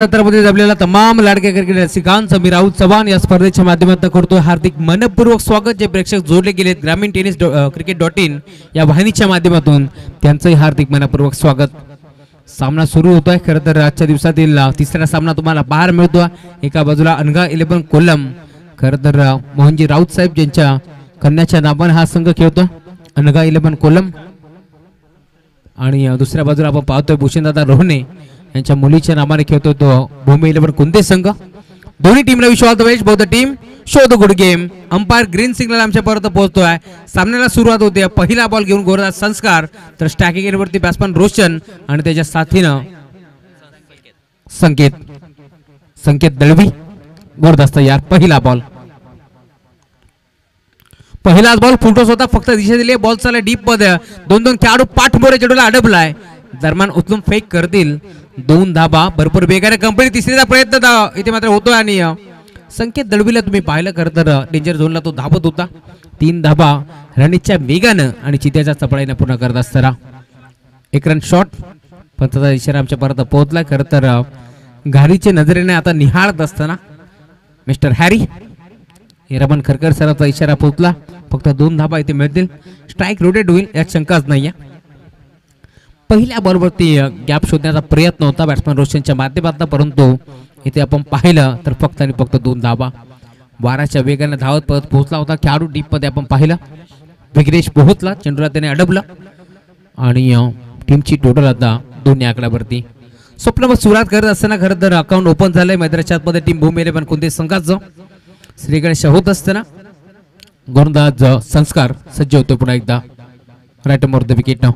छत्रपती जमलेला तमाम लाडके क्रिकेट रसिकांचं मी राहुल चव्हाण या स्पर्धेच्या माध्यमातून करतोय हार्दिक मनपूर्वक स्वागत. जे प्रेक्षक जोडले गेलेत ग्रामीण टेनिस क्रिकेट.in या वाहिनीच्या माध्यमातून त्यांचंही हार्दिक मनपूर्वक स्वागत. सामना सुरू होतोय. खरं तर आजच्या दिवसातील तिसरा सामना तुम्हाला पाहायला मिळतोय. एका बाजूला अनगा 11 कोल्लम, खरं तर मोहनजी राऊत साहेब यांच्या कन्याच्या नावाने हा संघ खेळतोय अनगा 11 कोल्लम, आणि दुसऱ्या बाजूला आपण पाहतोय भूषणदादा रोहने यांच्या मुलीच्या नावाने खेळतो तो भूमी 11 कुंदे संघ. दोन्ही टीमला wish all the best. Both the team show the good game. Umpire green signal आमच्यापर्यंत पोहोचतोय. सामन्याला सुरुवात होते. पहिला बॉल घेऊन गोरदास संस्कार, तर स्टॅकिंग एंडवरती बॅट्समन रोशन आणि त्याच्या साथीनं संकेत दळवी. गोरदास तयार. पहिला बॉल पहिलाच बॉल फुलटॉस होता. फक्त दिशा दिली. बॉल चालला डीप मध्ये. दोन खेळाडू पाठमोरे चेंडूला अडकलाय. दरम्यान उचलून फेक करतील. 2 धाबा भरपूर वेगाने कंपनी. तिसरीचा प्रयत्न इथे मात्र होतोय आणि संकेत दळवीला तुम्ही पाहिलं खरं तर डेंजर झोनला तो धावत होता. 3 धाबा रणीच्या वेगानं आणि चित्याच्या चपळाईने पूर्ण करत असताना एक रन शॉट. पण त्याचा इशारा आमच्या परत पोहोचलाय. खरं तर घारीच्या नजरेने आता निहाळत असताना मिस्टर हॅरी रमण खरकर सरांचा इशारा पोहोचला. फक्त 2 धाबा इथे मिळतील. स्ट्राईक रोटेट होईल यात शंकाच नाही. पहिल्या बॉलवरती गॅप शोधण्याचा प्रयत्न होता बॅट्समन रोशनच्या माध्यमातून, परंतु इथे आपण पाहिलं तर फक्त आणि फक्त 2 धाबा. वाराच्या वेगाने धावत परत पोहोचला होता खेळाडू डीप मध्ये. आपण पाहिलं विघ्नेश पोहोचला, चेंडूला त्याने अडवलं आणि टीमची टोटल आता 2 आकड्यावरती. स्वप्न सुरुवात करत असताना खरं तर अकाउंट ओपन झालंय मैदानाच्या आतमध्ये टीम भूमी 11 कोणते संघाचं. श्री गणेश होत असताना गोलंदाज संस्कार सज्ज होतो पुन्हा एकदा. Right more the wicket.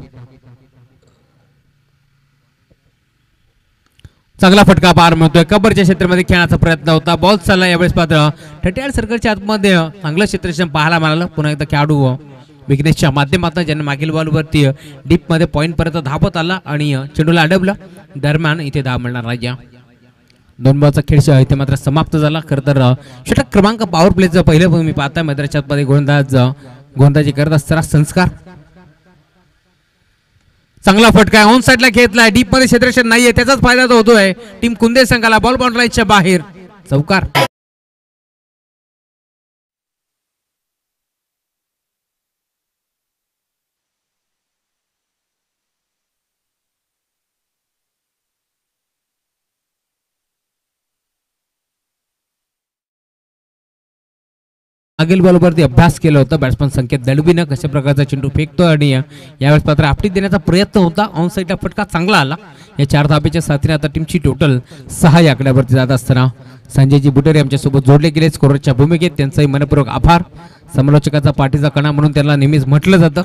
चांगला फटका पार मिळतोय. कबरच्या क्षेत्रामध्ये खेळण्याचा प्रयत्न होता. बॉल चालला यावेळेस पात्र ठट्याळ सर्कलच्या आतमध्ये चांगलं क्षेत्ररक्षण पाहायला मिळालं. पुन्हा एकदा खेळाडू विघ्नेशच्या माध्यमातून ज्यांना मागील बॉलवरती डीप मध्ये पॉईंट पर्यंत धावत आला आणि चेंडूला अडवलं. दरम्यान इथे धाव मिळणार राजा. 2 बॉलचा खेळ इथे मात्र समाप्त झाला. खरं तर षटक क्रमांक पॉवर प्लेचं पहिलं तुम्ही पाहताय मैदानाच्या आतमध्ये गोलंदाजी करत असताना संस्कार. चांगला फटका ऑन साइडला घेतलाय. डीप मध्ये क्षेत्ररक्षण नाहीये, त्याचाच फायदा तो होतोय टीम कुंदे संघाला. बॉल बाउंड्रीच्या बाहेर. चौकार. मागील बॉलवरती अभ्यास केला होता बॅट्समन संकेत दळवीनं कशा प्रकारचा चेंडू फेकतो आणि यावेळेस मात्र आपटी देण्याचा प्रयत्न होता. ऑन साइडला फटका चांगला आला. या 4 धाब्याच्या साथीने आता टीमची टोटल 6 आकड्यावरती जात असताना संजयजी बुटेरे आमच्यासोबत जोडले गेले स्कोररच्या भूमिकेत. त्यांचाही मनपूर्वक आभार. समालोचकाचा पाठीचा कणा म्हणून त्यांना नेहमीच म्हटलं जातं.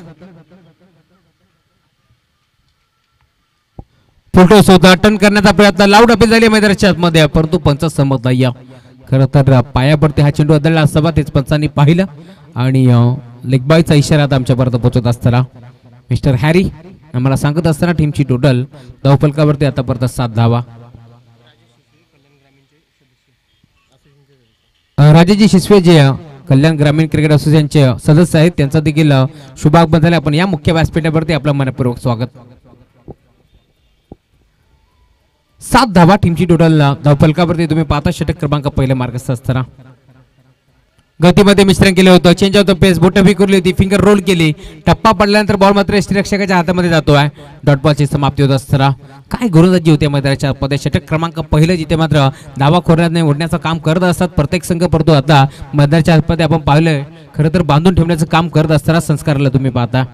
फुलटॉस होता. टर्न करण्याचा प्रयत्न. लाऊड अपील झाली मैदानाच्या आतमध्ये, परंतु पंच सहमत नाही. खरं तर पायावरती हा चेंडू अदळला असावा, तेच पंचांनी पाहिलं आणि लेगबायचा इशारा आता आमच्यापर्यंत पोहोचत असताना मिस्टर हॅरी आम्हाला सांगत असताना टीमची टोटल धावफलकावरती आतापर्यंत 7 धावा. राजाजी शिसवे जे कल्याण ग्रामीण क्रिकेट असोसिएशनचे सदस्य आहेत त्यांचा देखील शुभागमन झाले. आपण या मुख्य व्यासपीठावरती आपलं मनपूर्वक स्वागत. 7 धावा टीमची टोटल धावफलकावरती तुम्ही पाहता. षटक क्रमांक पहिल्या मार्गस्थ असताना गतीमध्ये मिश्रण केलं होतं. Change of the pace. बोट फिरली होती, फिंगर रोल केली. टप्पा पडल्यानंतर बॉल मात्र यष्टीरक्षकाच्या हातामध्ये जातोय. डॉट बॉलची समाप्ती होत असताना काय गोलंदाजी होते मैदानाच्या आतमध्ये. षटक क्रमांक पहिलं जिथे मात्र धावा खोऱ्याने ओढण्याचं काम करत असतात प्रत्येक संघ, परंतु आता मैदानाच्या आतमध्ये आपण पाहिलंय खरं तर बांधून ठेवण्याचं काम करत असताना संस्कारला तुम्ही पाहता.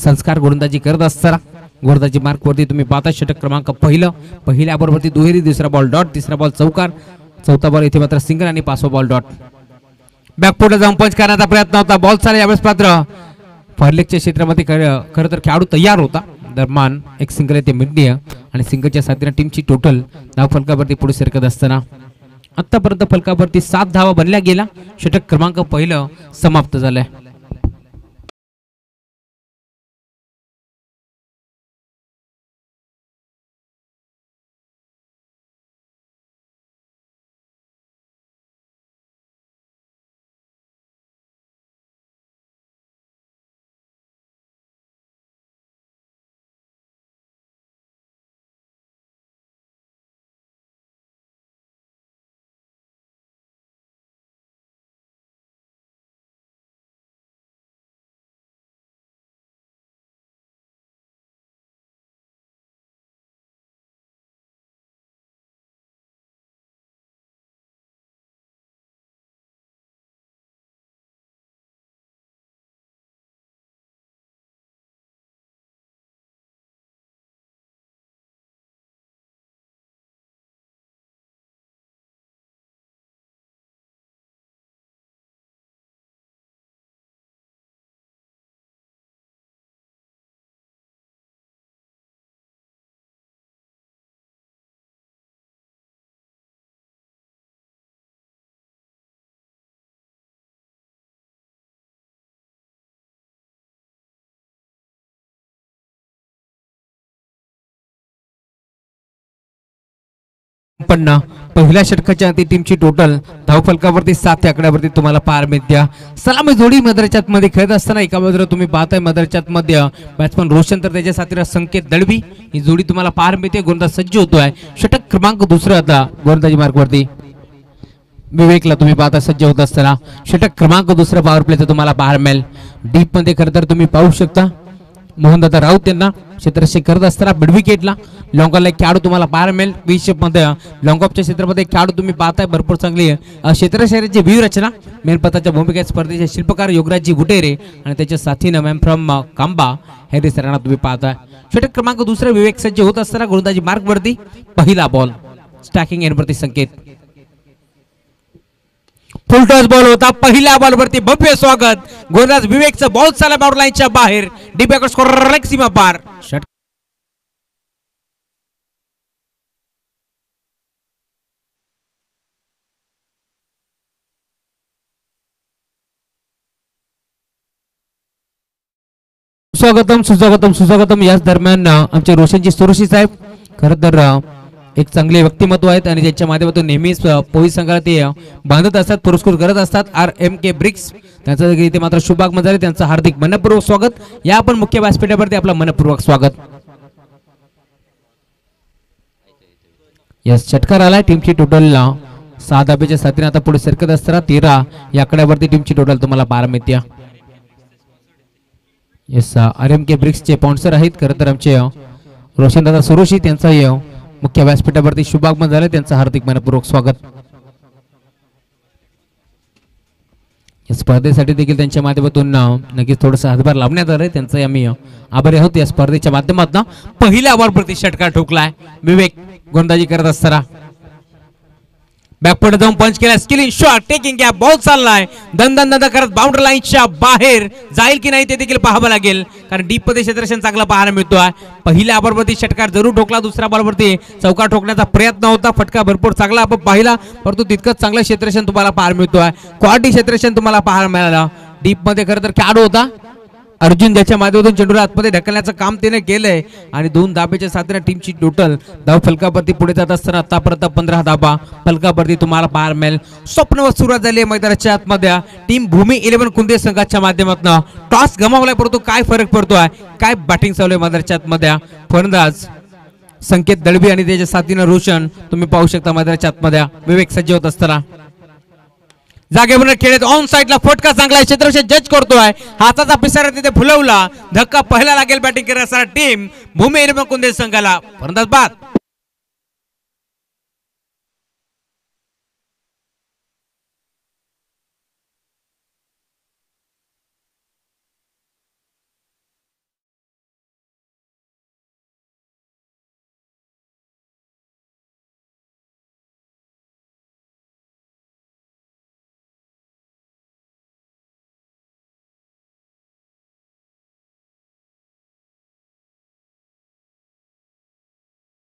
संस्कार गोलंदाजी करत असताना गोलंदाजी मार्क वरती तुम्ही पाहता. षटक क्रमांक पहिल्या बॉलवरती दुहेरी. दुसरा बॉल डॉट. तिसरा बॉल चौकार. चौथा बॉल इथे मात्र सिंगल आणि 5वा बॉल डॉट. बॅकफुटला जाऊन पंच करण्याचा प्रयत्न होता. बॉल चालला यावेळेस पात्र फॉरलेगच्या क्षेत्रामध्ये खरं तर खेळाडू तयार होता. दरम्यान एक सिंगल येते मिडनीय आणि सिंगलच्या साथीने टीमची टोटल धाव फलकावरती पुढे सरकत असताना आतापर्यंत फलकावरती 7 धावा बनल्या गेला. षटक क्रमांक पहिलं समाप्त झालंय. पण पहिल्या षटकाच्या अंती टीमची टोटल धावफलकावरती 7 आकड्यावरती तुम्हाला पार मिळते. सलामी जोडी मदरच्यात मध्ये खेळत असताना एका बाजूला तुम्ही पाहताय मदरच्यात मध्ये बॅट्समन रोशन तर त्याच्या साथीला संकेत दळवी ही जोडी तुम्हाला पार मिळते. गोलंदाज सज्ज होतोय. षटक क्रमांक 2 आता गोलंदाजी मार्कवरती विवेकला तुम्ही पाहता सज्ज होत असताना षटक क्रमांक 2 पॉवर प्लेचं तुम्हाला पाहायला मिळेल. डीप मध्ये खरं तर तुम्ही पाहू शकता मोहनदादा राऊत यांना क्षेत्ररक्षक करत असताना मिड विकेटला लॉंगॉनला एक खेळाडू तुम्हाला पाहायला मिळेल. विशेष मध्ये लॉंग ऑफच्या क्षेत्रामध्ये एक खेळाडू तुम्ही पाहताय भरपूर चांगली क्षेत्रशैलीची व्यूहरचना मेलपथाच्या भूमिकेत स्पर्धेचे शिल्पकार योगराजजी गुटेरे आणि त्याच्या साथीनं ma'am from Kamba Harris Rana तुम्ही पाहताय. षटक क्रमांक 2 विवेक सज्ज होत असताना गोलंदाजी मार्कवरती पहिला बॉल स्टॅकिंग एंडवरती संकेत फुलटॉस बॉल होता. पहिल्या बॉलवरती भव्य स्वागत. गोलंदाज विवेकचा बॉल चालला बाउंड्री लाईनच्या बाहेर. डीप बॅकवर्ड स्कोर सीमा पार. स्वागतम सुस्वागतम सुस्वागतम. याच दरम्यान आमचे रोशनजी सुरशी साहेब खरं तर एक चांगले व्यक्तिमत्व आहेत आणि त्यांच्या माध्यमातून नेहमीच पोलीस संघाला ते बांधत असतात पुरस्कृत करत असतात. RMK ब्रिक्स त्यांचं इथे मात्र शुभाग मजारे त्यांचं हार्दिक मनपूर्वक स्वागत. या आपण मुख्य व्यासपीठावरती आपलं मनपूर्वक स्वागत. यस षटकार आलाय. टीमची टोटल 6 धाब्याच्या साथीने आता पुढे सरकत असताना 13 या आकड्यावरती टीमची टोटल तुम्हाला 12 मिळते. यस RMK ब्रिक्सचे स्पॉन्सर आहेत खरं तर आमचे रोशनदादा सुरोशी त्यांचा मुख्य व्यासपीठावरती शुभागमन झाले त्यांचं हार्दिक मनपूर्वक स्वागत. या स्पर्धेसाठी देखील त्यांच्या माध्यमातून नक्कीच थोडंसं हातभार लावण्यात आलंय त्यांचा आम्ही आभारी आहोत. या स्पर्धेच्या माध्यमातून पहिल्या ओव्हरवरती षटकार ठोकलाय विवेक गोलंदाजी करत असताना बॅकफुट जाऊन पंच केला. Skilling shot taking gap ball चाललाय दन दन दन करत बाउंड्री लाईनच्या बाहेर जाईल की नाही ते देखील पाहावं लागेल कारण डीप मध्ये क्षेत्ररक्षण चांगला पाहायला मिळतोय. पहिल्या ओव्हरवरती षटकार जरूर ठोकला. दुसऱ्या बॉलवरती चौकार ठोकण्याचा प्रयत्न होता. फटका भरपूर चांगला आपण पाहिला परंतु तितकंच चांगलं क्षेत्ररक्षण तुम्हाला पाहायला मिळतोय. क्वालिटी क्षेत्ररक्षण तुम्हाला पाहायला मिळालं. डीप मध्ये खरं तर खेळाडू होता अर्जुन ज्याच्या माध्यमातून चेंडूला आतमध्ये ढकलण्याचं काम त्याने केलंय आणि 2 धाब्याच्या साथीने टीमची टोटल धाव फलकावरती पुढे जात असताना आतापर्यंत 15 धाबा फलकावरती तुम्हाला पाहायला मिळेल. स्वप्नवत सुरुवात झाली आहे मैदानाच्या आतमध्ये. टीम भूमी 11 कुंदे संघाच्या माध्यमातून टॉस गमावलाय परंतु काय फरक पडतोय काय बॅटिंग चालू आहे मैदानाच्या आतमध्ये. फलंदाज संकेत दळवी आणि त्याच्या साथीनं रोशन तुम्ही पाहू शकता मैदानाच्या आतमध्ये. विवेक सज्ज होत असताना जागेवर खेळत ऑन साइडला फटका चांगला क्षेत्ररक्षक जज करतोय. हाताचा पिसारा तिथे फुलवला. धक्का पहिला लागेल बॅटिंग करण्यासाठी टीम भूमी 11 कुंदे संघाला. फलंदाज बाद.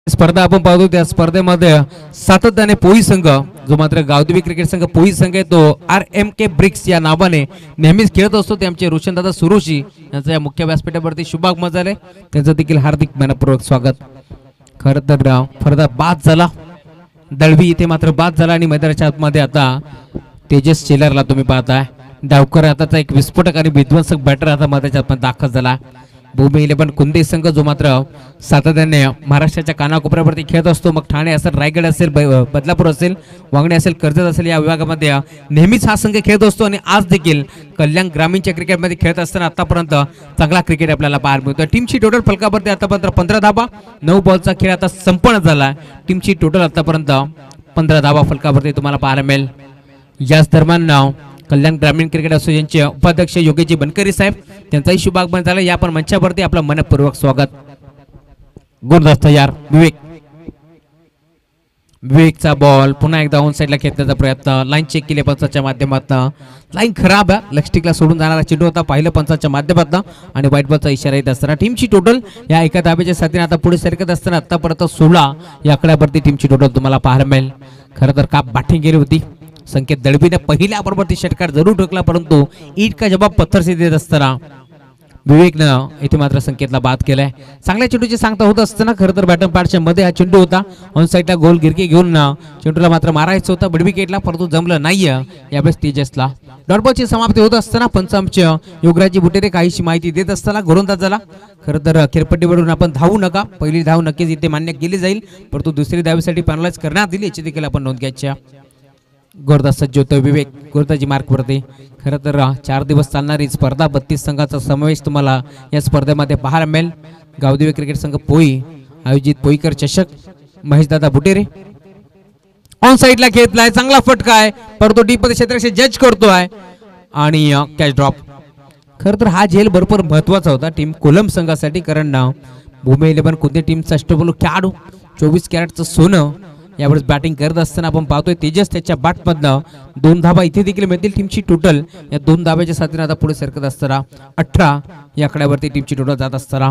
स्पर्धा आपण पाहतो त्या स्पर्धेमध्ये सातत्याने पोई संघ जो मात्र गावदेवी क्रिकेट संघ पोई संघ आहे तो RMK ब्रिक्स या नावाने नेहमीच खेळत असतो. ते आमचे रोशनदादा सुरोशी यांचं या मुख्य व्यासपीठावरती शुभाग मजाले त्यांचं देखील हार्दिक मनपूर्वक स्वागत. खरं तर फरदा बाद झाला. दळवी इथे मात्र बाद झाला आणि मैदानाच्या आतमध्ये आता तेजस चेलरला तुम्ही पाहताय. डावकर आताचा एक विस्फोटक आणि विध्वंसक बॅटर आता मैदानाच्या आतमध्ये दाखल झाला. भूमी 11 कुंदे संघ जो मात्र सातत्याने महाराष्ट्राच्या कानाकोपऱ्यावरती खेळत असतो. मग ठाणे असेल रायगड असेल बदलापूर असेल वांगणे असेल कर्जत असेल या विभागामध्ये नेहमीच हा संघ खेळत असतो आणि आज देखील कल्याण ग्रामीणच्या क्रिकेटमध्ये खेळत असताना आतापर्यंत चांगला क्रिकेट आपल्याला पाहायला मिळतो. टीमची टोटल फलकावरती आतापर्यंत 15 धाबा 9 बॉलचा खेळ आता संपन्न झाला. टीमची टोटल आतापर्यंत 15 धाबा फलकावरती तुम्हाला पाहायला मिळेल. याच दरम्यान कल्याण ग्रामीण क्रिकेट असोसिएशनचे उपाध्यक्ष योगेशजी बनकरी साहेब त्यांचाही शुभागमन झाला. या पण मंचावरती आपलं मनपूर्वक स्वागत. गोलंदाज तयार विवेकचा बॉल पुन्हा एकदा ऑन साइडला खेचण्याचा प्रयत्न. लाईन चेक केली पंचाच्या माध्यमातून. लाईन खराब आहे. लेगस्टिकला सोडून जाणारा चेंडू होता पाहिलं पंचाच्या माध्यमातून आणि व्हाईट बॉलचा इशारा येत असताना टीमची टोटल या एका धाब्याच्या साथीने आता पुढे सरकत असताना आतापर्यंत 16 या आकड्यावरती टीमची टोटल तुम्हाला पाहायला मिळेल. खरं तर काप बॅटिंग गेली होती. संकेत दळवीने पहिल्या ओव्हरवरती षटकार जरूर ठोकला परंतु ईट का जवाब पत्थर से देत असताना विवेकनं इथे मात्र संकेतला बाद केलाय. चांगल्या चेंडूची सांगता होत असताना खरं तर बॅटन पॅडच्या मध्ये हा चेंडू होता. ऑन साईडला गोल गिरकी घेऊन चेंडूला मात्र मारायचं होतं मिड विकेटला, परंतु जमलं नाहीये यावेळेस तेजसला. डॉट बॉलची समाप्ती होत असताना पंचांच योगराजी बुटेरे काहीशी माहिती देत असताना गोलंदाजाला खरं तर खेळपट्टीवरून आपण धावू नका, पहिली धाव नक्कीच इथे मान्य केली जाईल, परंतु दुसरी धावेसाठी पॅनलाइज करण्यात आली याची देखील आपण नोंद घ्यायची. गोरदा सज्ज होतोय विवेक गोरदाजी मार्क वरती. खरं तर 4 दिवस चालणारी स्पर्धा 32 संघाचा समावेश तुम्हाला या स्पर्धेमध्ये पाहायला मिळेल. गावदेवी क्रिकेट संघ पोई आयोजित पोईकर चषक. महेशदादा बुटेरे ऑन साईडला घेतलाय, चांगला फटका आहे, परंतु डीप मध्ये क्षेत्राशी जज करतोय आणि कॅच ड्रॉप. खरं तर हा झेल भरपूर महत्वाचा होता टीम कोलम संघासाठी, कारण मुंबई 11 कोणत्या टीमचा अष्टपैलू खेळाडू 24 कॅरेटचं सोनं यावेळेस बॅटिंग करत असताना आपण पाहतोय तेजस त्याच्या बॅटमधनं 2 धाबा इथे देखील मिळतील टीमची टोटल. या 2 धाब्याच्या साथीने आता पुढे सरकत असताना 18 या आकड्यावरती टीमची टोटल जात असताना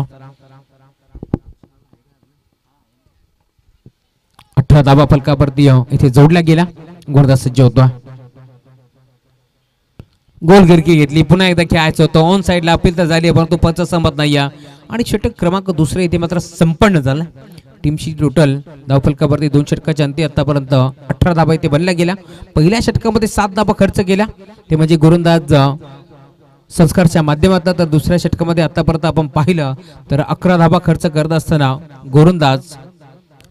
18 धाबा फलकावरती इथे जोडला गेला. गोलंदाज सज्ज होता, गोल गिरकी घेतली, पुन्हा एकदा खेळायचं होतं. ऑन साईडला अपील तर झाली परंतु पंच संमत नाही आणि षटक क्रमांक 2 इथे मात्र संपन्न झाला. टीमची टोटल धावफलकावरती 2 षटकाच्या अंती आतापर्यंत 18 धाबा इथे बनल्या गेल्या. पहिल्या षटकामध्ये 7 धाबा खर्च केल्या ते म्हणजे गोलंदाज संस्कारच्या माध्यमातून, तर दुसऱ्या षटकामध्ये आतापर्यंत आपण पाहिलं तर 11 धाबा खर्च करत असताना गोलंदाज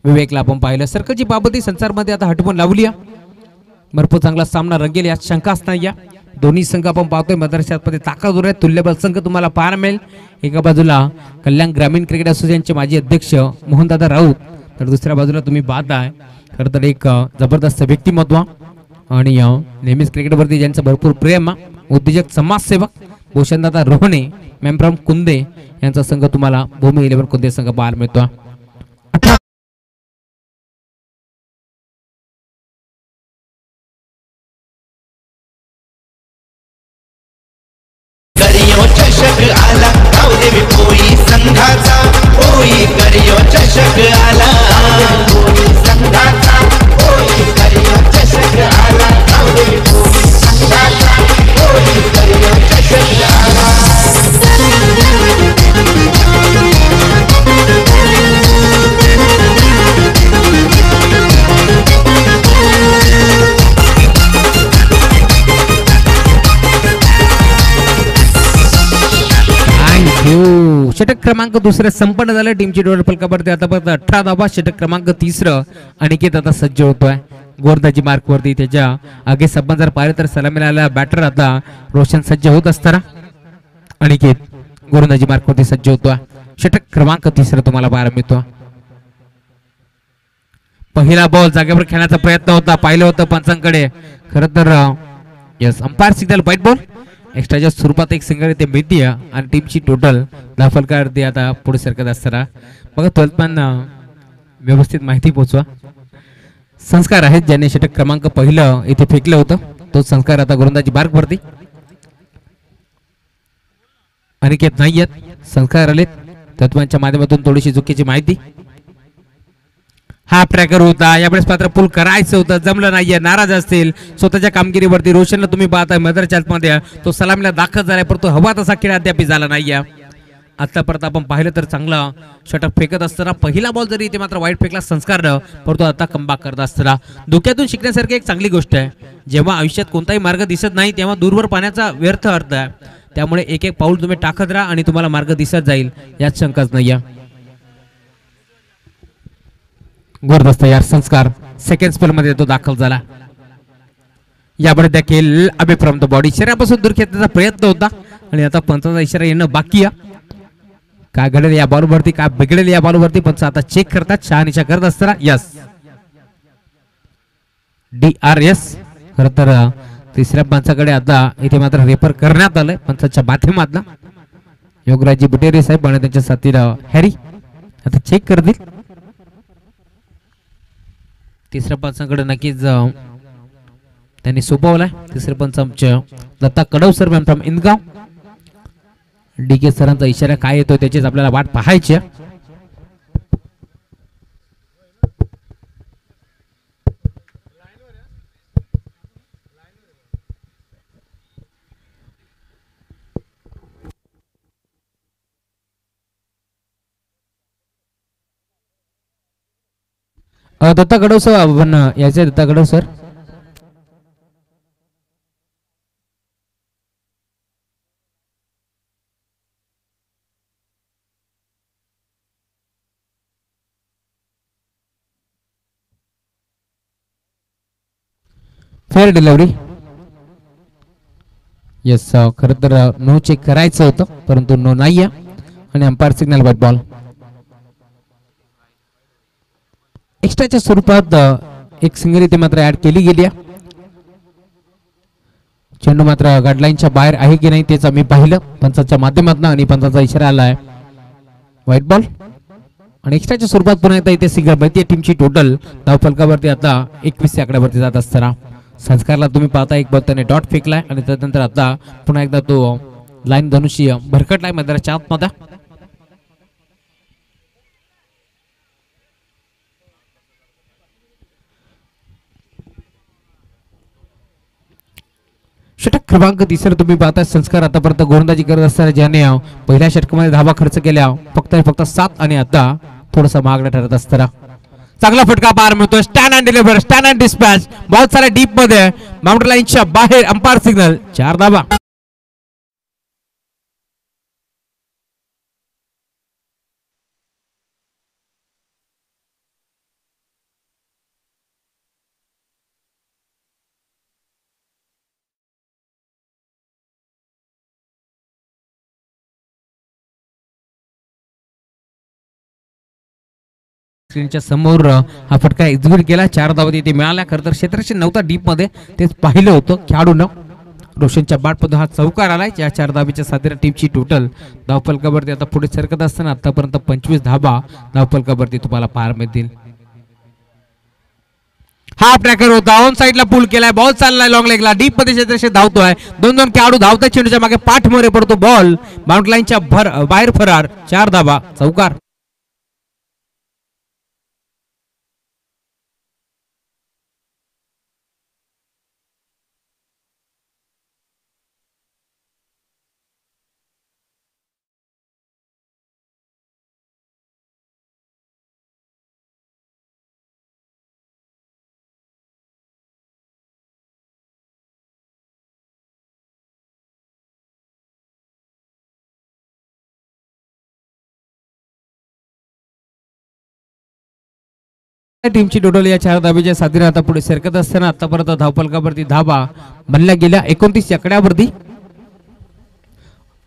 विवेकला आपण पाहिलं. सर्कलची बाबती संसारमध्ये आता हटवून लावली, भरपूर चांगला सामना रंगेल यात शंकाच नाही. दोन्ही संघ आपण पाहतोय मदरशामध्ये ताकद उर तुल्यबळ संघ तुम्हाला पाहायला मिळेल. एका बाजूला कल्याण ग्रामीण क्रिकेट असोसिएशनचे माजी अध्यक्ष मोहनदादा राऊत, तर दुसऱ्या बाजूला तुम्ही पाहताय खरं तर एक जबरदस्त व्यक्तिमत्व आणि नेहमीच क्रिकेटवरती ज्यांचं भरपूर प्रेम, उद्योजक समाजसेवक भूषणदादा रोहणे मेमफ्रॉम कुंदे यांचा संघ तुम्हाला भूमी 11 कुंदे संघ पाहायला मिळतो. चषक आला गावदेवी पोई संघाचा, पोई करियो चषक आला पोई संघाचा, पोई करियो चषक आला गावदेवी पोई संघाचा, पोई करियो चषक आला. षटक क्रमांक 2 संपन्न झालं. टीमची टोटल फलकावरती आतापर्यंत 18 धाबा. षटक क्रमांक 3 अनिकेत आता सज्ज होतोय गोलंदाजी मार्क वरती. त्याच्या आगे संबंध जर पाहिले तर सलामीला बॅटर आता रोशन सज्ज होत असताना अनिकेत गोलंदाजी मार्क वरती सज्ज होतोय. षटक क्रमांक 3 तुम्हाला पाहायला मिळतो. पहिला बॉल जागेवर खेळण्याचा प्रयत्न होता, पाहिलं होतं पंचांकडे. खरं तर yes umpire signal wide ball. एक्स्ट्राच्या स्वरूपात एक सिंगल इथे मिळते आणि टीमची टोटल धावफलकावरती आता पुढे सरकत असताना बघा त्वलपान व्यवस्थित माहिती पोहोचवा. संस्कार आहेत ज्यांनी षटक क्रमांक 1 इथे फेकलं होतं, तो संस्कार आता गोलंदाजी मार्क वरती. अनिकेत नाही आहेत, संस्कार आलेत. तत्वांच्या माध्यमातून थोडीशी चुकीची माहिती. हा ट्रॅकर होता, यावेळेस मात्र पुल करायचं होतं, जमलं नाहीये, नाराज असतील स्वतःच्या कामगिरीवरती. रोशनला तुम्ही पाहताय मदर मध्ये तो सलामीला दाखल झालाय, परंतु हवा तसा खेळ अद्याप झाला नाहीये. आतापर्यंत आपण पाहिलं तर चांगला षटक फेकत असताना पहिला बॉल जरी इथे मात्र वाईट फेकला संस्कारनं, परंतु आता कमबॅक करत असताना धोक्यातून शिकण्यासारखी एक चांगली गोष्ट आहे. जेव्हा आयुष्यात कोणताही मार्ग दिसत नाही तेव्हा दूरवर पाण्याचा व्यर्थ अर्थ आहे. त्यामुळे एक एक पाऊल तुम्ही टाकत राहा आणि तुम्हाला मार्ग दिसत जाईल यात शंकाच नाहीये. गोरदस्त यार संस्कार सेकंड स्पेल मध्ये तो दाखल झाला. यामध्ये देखील अबे फ्रॉम द बॉडी शरीरापासून दूर खेचण्याचा प्रयत्न होता आणि आता पंचाचा इशारा येणं बाकी आहे. काय घडेल या बॉलवरती, काय बिघडेल या बॉलवरती पंच आता चेक करतात. शहानिशा करत असताना यस DRS. खरं तर तिसऱ्या पंचाकडे आता इथे मात्र रेफर करण्यात आलंय पंचाच्या माध्यमातून. योगराजी बुटेरे साहेब आणि त्यांच्या साथीला हॅरी आता चेक करतील. तिसऱ्या पंचाकडे नक्कीच त्यांनी सोपवलाय. तिसरे पंच आमचे दत्ता कडवसर मॅम फ्रॉम इंदगाव. DK सरांचा इशारा काय येतो त्याचीच आपल्याला वाट पाहायची. दत्ता कडव सर आपण यायचे Dutta कडव sir. Fair delivery. Yes खरं तर नो चेक करायचं होतं परंतु नो नाही आहे आणि अंपायर सिग्नल व्हाईट बॉल. एक्स्ट्राच्या स्वरूपात एक सिंगल इथे मात्र ऍड केली गेली आहे. चेंडू मात्र गाडलाईनच्या बाहेर आहे की नाही तेच आम्ही पाहिलं पंचाच्या माध्यमातून आणि पंचाचा इशारा आला आहे व्हाईट बॉल. आणि एक्स्ट्राच्या स्वरूपात पुन्हा एकदा इथे सिंगल भारतीय टीमची टोटल धावफलकावरती आता 21 आकड्यावरती जात असताना संस्कारला तुम्ही पाहता एक बॉल त्याने डॉट फेकलाय आणि त्यानंतर आता पुन्हा एकदा तो लाईन धनुष्य भरकटलाय मैदानाच्या आतमध्ये. षटक क्रमांक तिसरा तुम्ही पाहता संस्कार आतापर्यंत गोलंदाजी करत असताना ज्याने पहिल्या षटकामध्ये धावा खर्च केल्या फक्त 7 आणि आता थोडासा महागडा ठरत असताना चांगला फटका पार मिळतोय. Stand and deliver stand and dispatch ball चालला डीप मध्ये बाउंड्री लाईनच्या बाहेर अंपायर सिग्नल 4 धावा. स्क्रीनच्या समोर हा फटका एक्झिक्यूट केला 4 धावा तिथे मिळाल्या. खरं तर क्षेत्राशी नव्हता डीप मध्ये तेच पाहिलं होतं खेळाडूनं. रोशनच्या बॅटमधून हा चौकार आलाय. या 4 धावेच्या साथीने टीमची टोटल धावफलकावरती आता पुढे सरकत असताना आतापर्यंत 25 धावा धावफलकावरती तुम्हाला पाहायला मिळतील. हा ट्रॅकर होता ऑन साइडला पुल केलाय बॉल चाललाय लॉंग लेगला डीप मध्ये क्षेत्राशी धावतोय. 2 खेळाडू धावतात चेंडूच्या मागे पाठ मोरे पडतो बॉल बाउंड्री लाईनच्या बाहेर फरार 4 धावा चौकार. टीमची टोटल या 4 धावेच्या साथीने आता पुढे सरकत असताना आतापर्यंत धावफलकावरती धावा बनल्या गेल्या 29 आकड्यावरती.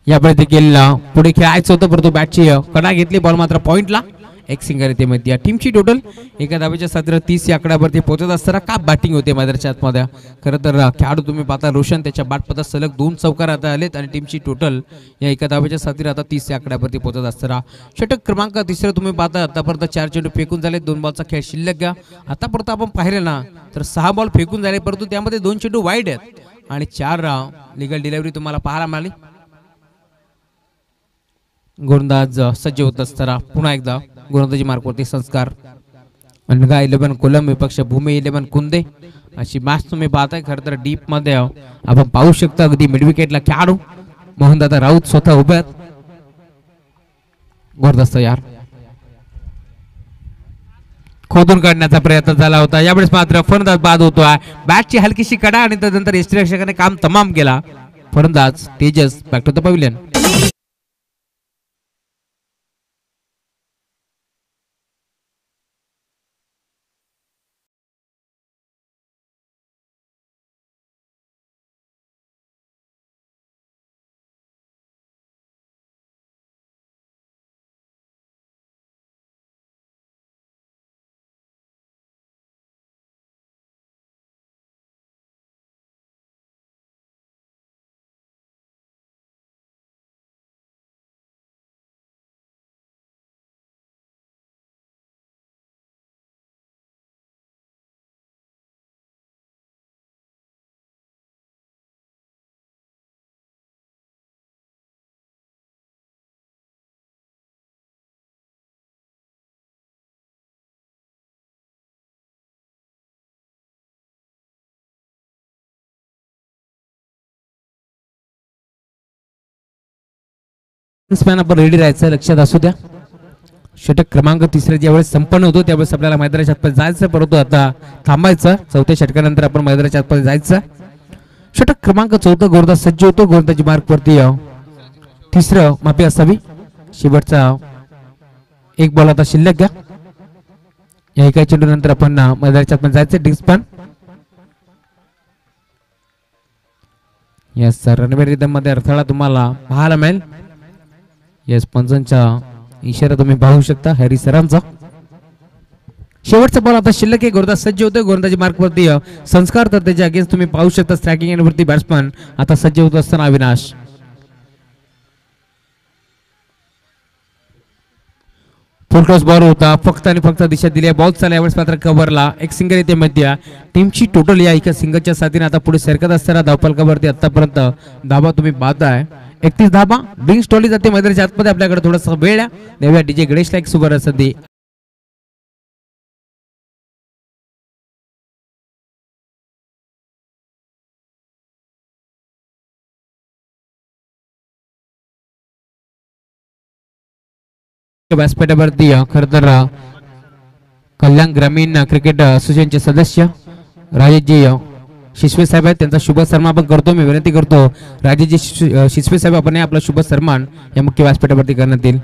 यापुढे देखील पुढे खेळायचं होतं परंतु बॅटची कडा घेतली बॉल मात्र पॉइंटला एक सिंगल येते मध्ये. टीमची टोटल एका धावेच्या साथीने 30 आकड्यावरती पोहोचत असताना का बॅटिंग होते मैदानाच्या आतमध्ये. खरं तर खेळाडू तुम्ही पाहता रोशन त्याच्या बॅटपदात सलग 2 चौकार आता आलेत आणि टीमची टोटल या एका धावेच्या साथीने आता 30 आकड्यावरती पोहोचत असताना षटक क्रमांक तिसरा तुम्ही पाहता आतापर्यंत 4 चेंडू फेकून झाले 2 बॉलचा खेळ शिल्लक घ्या. आतापर्यंत आपण पाहिले ना तर 6 बॉल फेकून झाले परंतु त्यामध्ये 2 चेंडू वाईड आहेत आणि 4 लिगल डिलिव्हरी तुम्हाला पाहायला मिळाली. गोलंदाज सज्ज होत असताना पुन्हा एकदा गोलंदाजी मार्कवरती संस्कार अनगा 11 कोलम विपक्ष भूमी 11 कुंदे अशी मॅच तुम्ही पाहताय. खरं तर डीप मध्ये आपण पाहू शकता अगदी मिड विकेटला खेळाडू मोहनदादा राऊत स्वतः उभे आहेत. गोरदस्त यार खोदून काढण्याचा प्रयत्न झाला होता यावेळेस मात्र फलंदाज बाद होतोय. बॅटची हलकीशी कडा आणि त्यानंतर यष्टीरक्षकाने काम तमाम केला. फलंदाज तेजस बॅक टू द पॅव्हिलियन. आपण रेडी राहायचं लक्षात असू द्या. षटक क्रमांक तिसरे ज्यावेळेस संपन्न होतो त्यावेळेस आपल्याला मैदानाच्या आतमध्ये जायचं, परंतु आता थांबायचं. चौथ्या षटकानंतर आपण मैदानाच्या आतमध्ये जायचं. षटक क्रमांक 14 गोलंदाज सज्ज होतो. गोलंदाजी मार्कवरती तिसरं माफी असावी. शेवटचा एक बॉल आता शिल्लक घ्या. या एका चेंडूनंतर आपण मैदानाच्या आतमध्ये जायचं. डिस्पन यस रणवीर रिदम मध्ये अडथळा तुम्हाला पाहायला मिळेल. यस पंचांचा इशारा तुम्ही पाहू शकता हॅरी सरांचा. शेवटचा बॉल आता शिल्लक आहे. गोलंदाज सज्ज होतोय. गोलंदाजी मार्कवरती संस्कार तर त्याच्या अगेन्स्ट तुम्ही पाहू शकता. स्ट्रायकिंग एंडवरती बॅट्समन आता सज्ज होत असताना अविनाश. फुल टॉस बॉल होता. फक्त आणि फक्त दिशा दिली. बॉल चालला यावेळेस मात्र कव्हरला एक सिंगल येते मध्ये. टीमची टोटल या एका सिंगलच्या साथीने आता पुढे सरकत असताना धावफलकावरती आतापर्यंत धाबा तुम्ही पाहताय 31 धाबा. ड्रिंक स्टॉली जाते मैदानाच्या आतमध्ये. आपल्याकडे थोडासा वेळ देऊया डीजे गणेशला एक सुपर संधी. व्यासपीठावरती खर तर कल्याण ग्रामीण क्रिकेट असोसिएशनचे सदस्य राजेशजी शिसवे साहेब आहेत. त्यांचा शुभ सन्मान आपण करतो. मी विनंती करतो राजेशजी शिसवे साहेब आपण आपला शुभ सन्मान या मुख्य व्यासपीठावरती करण्यात येईल.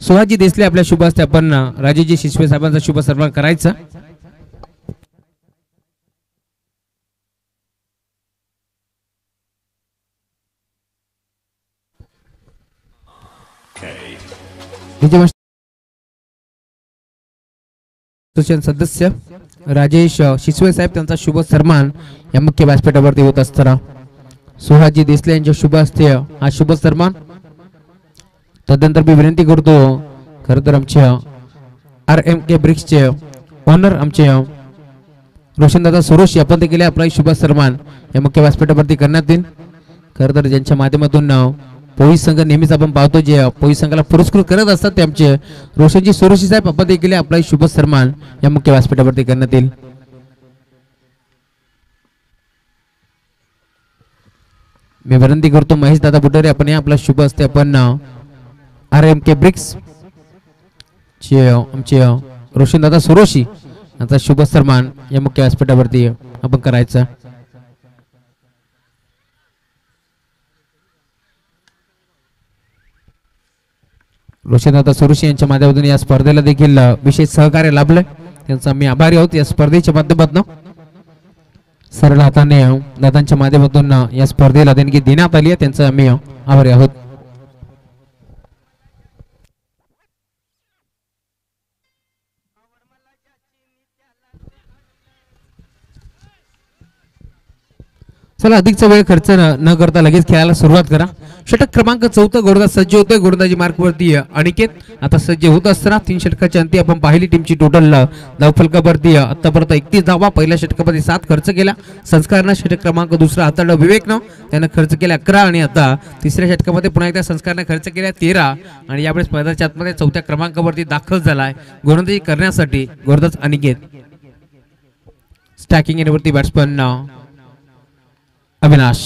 सुहाजी देसले आपल्या शुभ हस्ते आपण राजेशजी शिसवे साहेबांचा शुभ सन्मान करायचा. सदस्य राजेश शिसवे साहेब त्यांचा शुभ सन्मान या मुख्य व्यासपीठावरती होत असताना सुहाजी देसले यांच्या शुभ हस्ते हा शुभ सन्मान. तदनंतर मी विनंती करतो खर तर आमच्या RMK ब्रिक्सचे ऑनर आमचे रोशनदादा सुरोशी आपण देखील आपला शुभ सन्मान या मुख्य व्यासपीठावरती करण्यात येईल. खर तर ज्यांच्या माध्यमातून पोलीस संघ नेहमीच आपण पाहतो जे पोलीस संघाला पुरस्कृत करत असतात ते आमचे रोशनजी सुरोशी साहेब आपण देखील आपला शुभ सन्मान या मुख्य व्यासपीठावरती करण्यात येईल. मी विनंती करतो महेश दादा बुटारे आपण आपला शुभ हस्ते आपण RMK ब्रिक्स चे आमचे रोशनदादा सुरोशी यांचा शुभ सन्मान या मुख्य व्यासपीठावरती आपण करायचा. रोशनदादा सुरुशी यांच्या माध्यमातून या स्पर्धेला देखील विशेष सहकार्य लाभलंय. त्यांचा मी आभारी आहोत. या स्पर्धेच्या माध्यमातून सरळ हाताने दादांच्या माध्यमातून या स्पर्धेला देणगी देण्यात आली आहे. त्यांचा आम्ही आभारी आहोत. चला अधिकचा वेळ खर्च न करता लगेच खेळायला सुरुवात करा. षटक क्रमांक 14 गोलंदाज सज्ज होतोय. गोलंदाजी मार्कवरती अनिकेत आता सज्ज होत असताना 3 षटकाच्या अंती आपण पाहिली टीमची टोटल धावफलकावरती आतापर्यंत 31 धावा. पहिल्या षटकामध्ये 7 खर्च केला. संस्कारनं षटक क्रमांक दुसरा हाताळलं विवेकनं त्यानं खर्च केला 11 आणि आता तिसऱ्या षटकामध्ये पुन्हा एकदा संस्कारनं खर्च केला 13 आणि यावेळेस मैदानाच्या आतमध्ये 4थ्या क्रमांकावरती दाखल झालाय गोलंदाजी करण्यासाठी गोलंदाज अनिकेत. स्टॅकिंग एंडवरती बॅट्समन अविनाश.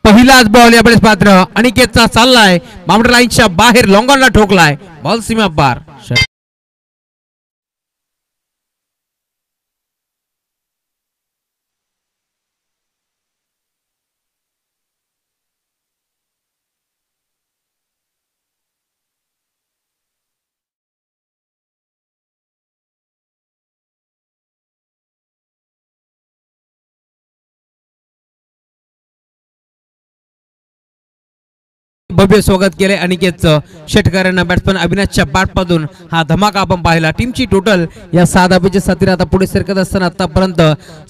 पहिलाच बॉल यावेळेस मात्र अनिकेतचा चाललाय बाउंड्री लाईनच्या बाहेर लॉंगॉनला ठोकलाय. बॉल सीमा पार. भव्य स्वागत केले अनिकेतचं. षटकारांना बॅट्समन अविनाशच्या बॅटमधून हा धमाका आपण पाहिला. टीमची टोटल या 6 धाबेच्या साथीने आता पुढे सरकत असताना आतापर्यंत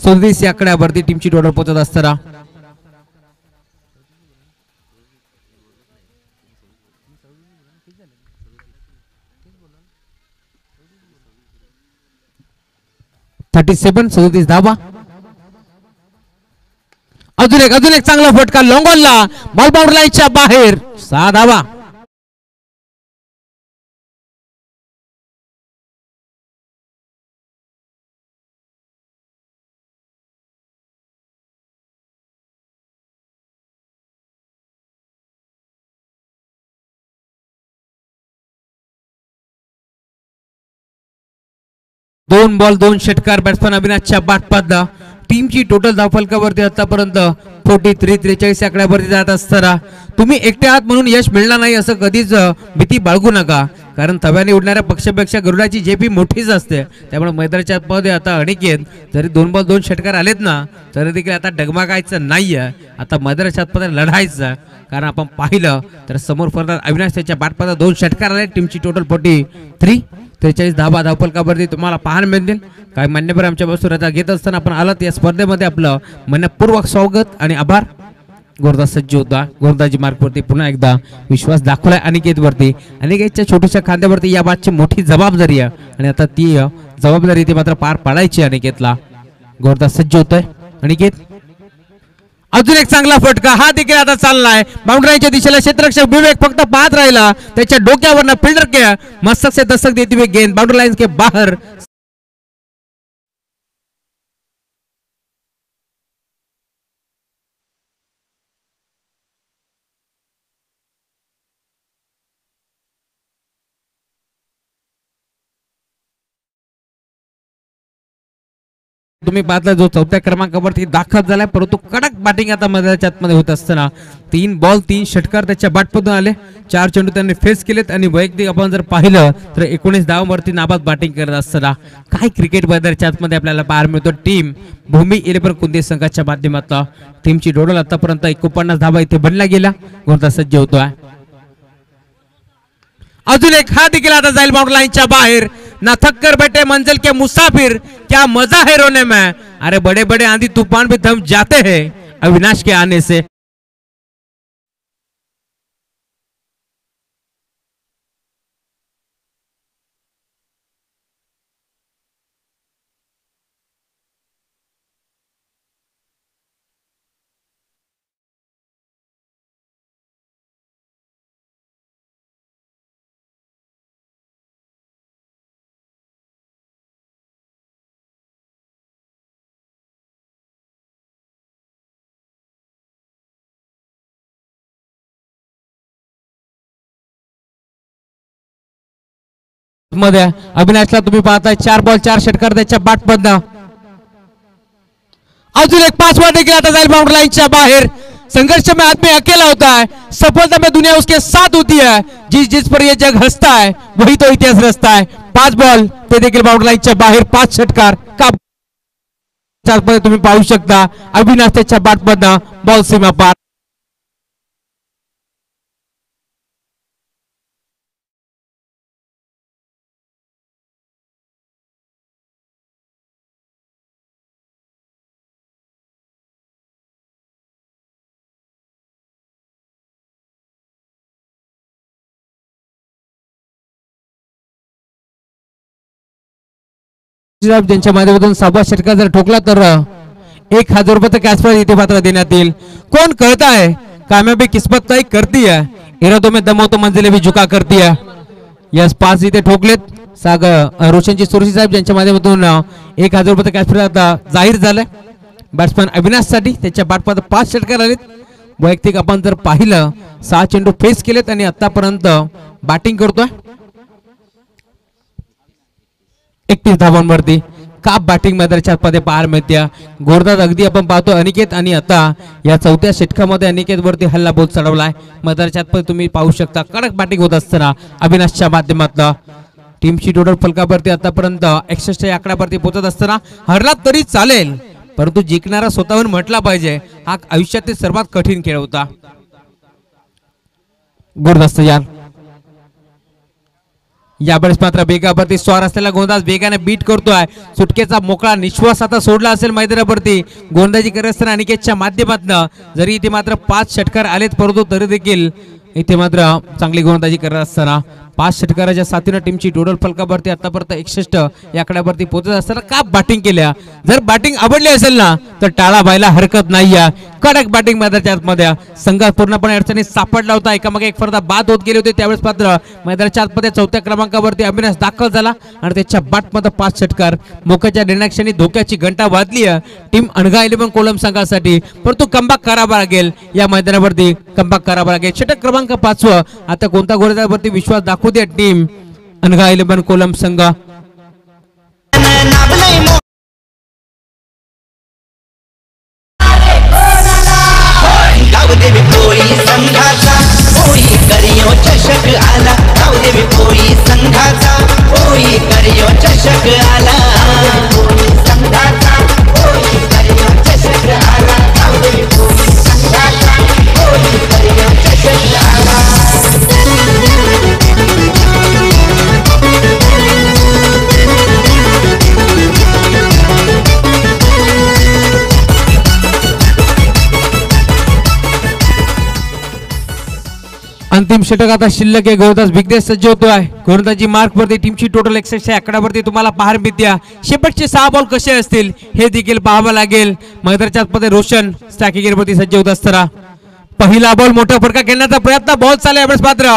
37 या आकड्यावरती टीमची टोटल पोहोचत असताना (37) धाबा. अजून एक चांगला फटका लॉंगॉनला. बॉल बाउंड्री लाईनच्या बाहेर 6 धावा. 2 बॉल 2 षटकार बॅट्समन अविनाशच्या बाटपात टीमची टोटल धावफलकावरती आतापर्यंत 43 आकड्यावरती जात असताना तुम्ही एकटे आहात म्हणून यश मिळणार नाही असं कधीच भीती बाळगू नका, कारण तव्याने उडणाऱ्या पक्षापेक्षा गरुडाची झेपी मोठीच असते. त्यामुळे मैदानाच्या मध्ये आता अनिकेत जरी 2 बॉल 2 षटकार आलेत ना तरी देखील आता डगमगायचं नाहीये, आता मैदानाच्या मध्ये लढायचं. कारण आपण पाहिलं तर समोर फलंदाज अविनाश त्याच्या बाटपात 2 षटकार आले. टीमची टोटल 43 धाबा धावफलकावरती तुम्हाला पाहायला मिळतील. काय मान्यवर आमच्या बसून घेत असताना आपण आलात या स्पर्धेमध्ये आपलं मनपूर्वक स्वागत आणि आभार. गोरदा सज्ज होता, गोरदाजी मार्कवरती पुन्हा एकदा विश्वास दाखवलाय अनिकेत वरती. अनिकेतच्या छोट्याशा खांद्यावरती या बातची मोठी जबाबदारी आहे आणि आता ती जबाबदारी ती मात्र पार पाडायची अनिकेतला. गोरदा सज्ज होतोय अनिकेत. अजून एक चांगला फटका हा देखील आता चाललाय बाउंड्रीच्या दिशेला. क्षेत्ररक्षक विवेक फक्त पाहत राहिला, त्याच्या डोक्यावरनं फिल्डर के मस्तक से दस्तक देती हुई गेंद बाउंड्री लाइन के बाहर. तुम्ही पाहता जो 4थ्या क्रमांकावरती दाखल झालाय, परंतु कडक बॅटिंग आता मैदानाच्या आतमध्ये होत असताना 3 बॉल 3 षटकार त्याच्या बॅटमधून आले. 4 चेंडू त्यांनी फेस केलेत आणि वैयक्तिक आपण जर पाहिलं तर 19 धावांवरती नाबाद बॅटिंग करत असताना काय क्रिकेट मैदानाच्या आतमध्ये आपल्याला पाहायला मिळतो. टीम भूमी 11 कुंदे संघाच्या माध्यमातून टीमची टोटल आतापर्यंत 49 धावा इथे बनल्या गेल्या. गोरदा सज्ज होतोय. अजून एक हा देखील आता जाईल बाउंड्री लाईनच्या बाहेर. ना थक कर बैठे मंजिल के मुसाफिर, क्या मजा है रोने में, अरे बड़े बड़े आंधी तूफान भी थम जाते हैं अविनाश के आने से. मध्ये अविनाशला तुम्ही पाहताय 4 बॉल 4 षटकार त्याच्या बॅटमधनं. अजून एक 5 बॉल देखील आता जाईल बाउंड्री लाइनच्या बाहेर. संघर्ष में आदमी अकेला होता है, सफलता में दुनिया उसके साथ होती है, जिस जिस पर ये जग हंसता है वही तो इतिहास रचता है. 5 बॉल ते देखील बाउंड्री लाइनच्या बाहेर 5 षटकार का तुम्ही पाहू शकता. अविनाश त्याच्या बॅटमधनं बॉल सीमा पार. ज्यांच्या माध्यमातून 6वा षटकार जर ठोकला तर 1000 रुपये कॅश प्राइज इथे मात्र देण्यात येईल. कोण कळता है कामयाबी किस्मत तय करती है, इरादों में दम हो तो मंजिलें भी झुका करती है. यस 5 इथे ठोकलेत. रोशनजी सुरशी साहेब ज्यांच्या माध्यमातून 1000 रुपये कॅश प्राइज आता जाहीर झालाय बॅट्समन अविनाश साठी. त्याच्या बॅटमध्ये 5 षटकार आलेत. वैयक्तिक आपण जर पाहिलं 6 चेंडू फेस केलेत आणि आतापर्यंत बॅटिंग करतोय 31 धावांवरती. काप बॅटिंग मैदानाच्या आतमध्ये पाहायला मिळते. गोरदात अगदी आपण पाहतो अनिकेत आणि आता या 4थ्या षटकामध्ये अनिकेत वरती हल्ला बोल चढवलाय. मैदानाच्या आतमध्ये तुम्ही पाहू शकता कडक बॅटिंग होत असताना अविनाशच्या माध्यमातून टीमची टोटल फलकावरती आतापर्यंत 61 या आकड्यावरती पोहोचत असताना हरला तरी चालेल, परंतु जिंकणारा स्वतःहून म्हटला पाहिजे हा आयुष्यातील सर्वात कठीण खेळ होता. गोरदास्त यार यावेळेस मात्र बेगावरती स्वार असलेला गोंदाज वेगाने बीट करतोय. सुटकेचा मोकळा निश्वास आता सोडला असेल मैदानावरती गोंदाजी करत असताना अनिकेतच्या माध्यमातून. जरी इथे मात्र 5 षटकार आलेत परंतु तरी देखील इथे मात्र चांगली गोंदाजी करत असताना 5 षटकाराच्या साथीने टीमची टोटल फलकावरती आतापर्यंत 61 या आकड्यावरती पोहोचत असताना का बॅटिंग केल्या. जर बॅटिंग आवडली असेल ना तर टाळा व्हायला हरकत नाहीये. कडक बॅटिंग मैदानाच्या आतमध्ये संघ पूर्णपणे अडचणीत सापडला होता. एकामागे एक फरदा बाद होत गेले होते. त्यावेळेस मात्र मैदानाच्या आतमध्ये 4थ्या क्रमांकावरती अविनाश दाखल झाला आणि त्याच्या बॅटमध्ये 5 षटकार. मोक्याच्या निर्णयाक्षणी धोक्याची घंटा वाजली टीम अनघा 11 कोलम संघासाठी, परंतु कमबॅक करावा लागेल या मैदानावरती. कमबॅक करावा लागेल. षटक क्रमांक 5 आता कोणता गोलंदाजावरती विश्वास दाखवते टीम अनघा 11 कोलम संघ. नाबलय गावदेवी पोळी संघाचा पोळी करियो चषक आला गावदेवी पोळी संघाचा पोळी करियो चषक आला पोळी संघाचा पोळी करियो चषक आला गावदेवी पोळी संघाचा पोळी करियो चषक आला अंतिम षटक आता शिल्लक आहे. गोलंदाज विघ्नेश सज्ज होतोय. गोलंदाजी मार्क वरती टीमची टोटल 106 आकड्यावरती तुम्हाला पाहायला मिळते. शेवटचे 6 बॉल कसे असतील हे देखील पाहावं लागेल. मैदानाच्या आतमध्ये रोशन स्टॅकिंग वरती सज्ज होत असताना पहिला बॉल मोठा फटका खेळण्याचा प्रयत्न. बॉल चालला यावेळेस मात्र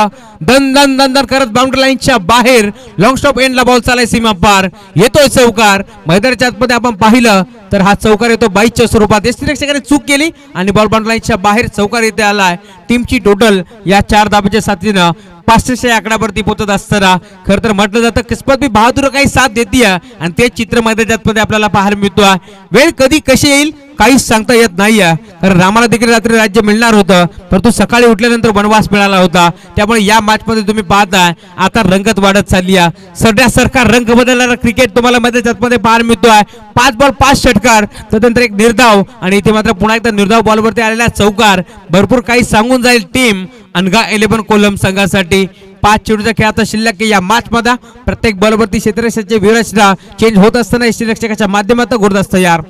दन दन दन दन करत बाउंड्री लाईनच्या बाहेर लॉंग स्टॉप एंडला बॉल चाललाय सीमा पार. येतोय चौकार. मैदानाच्या आतमध्ये आपण पाहिलं तर हा चौकार येतो बाईच्या स्वरूपात. यष्टीरक्षकाने चूक केली आणि बॉल बाउंड्री लाईनच्या बाहेर चौकार येथे आलाय. टीमची टोटल या 4 धाबाच्या साथीनं 500 आकड्यावरती पोहोचत असताना खरं तर म्हटलं जातं किस्मत भी बहादूर काही साथ देते आणि ते चित्र मैदानाच्या आतमध्ये आपल्याला पाहायला मिळतोय. वेळ कधी कशी येईल काहीच सांगता येत नाहीये. कारण रामाला देखील रात्री राज्य मिळणार होतं परंतु सकाळी उठल्यानंतर वनवास मिळाला होता. त्यामुळे या मॅच मध्ये तुम्ही पाहताय आता रंगत वाढत चालली आहे. सध्यासारखा रंग बदलणारा क्रिकेट तुम्हाला मैदानाच्या आतमध्ये पाहायला मिळतोय. 5 बॉल 5 षटकार त्यानंतर एक निर्धाव आणि इथे मात्र पुन्हा एकदा निर्धाव बॉलवरती आलेला चौकार. भरपूर काही सांगून जाईल टीम अनगा 11 कोलम संघासाठी. 5 चेंडूचा खेळ आता शिल्लक या मॅच मध्ये. प्रत्येक बॉलवरती क्षेत्ररक्षकाची व्यूहरचना चेंज होत असताना यष्टीरक्षकाच्या माध्यमातून गुरदस्त तयार.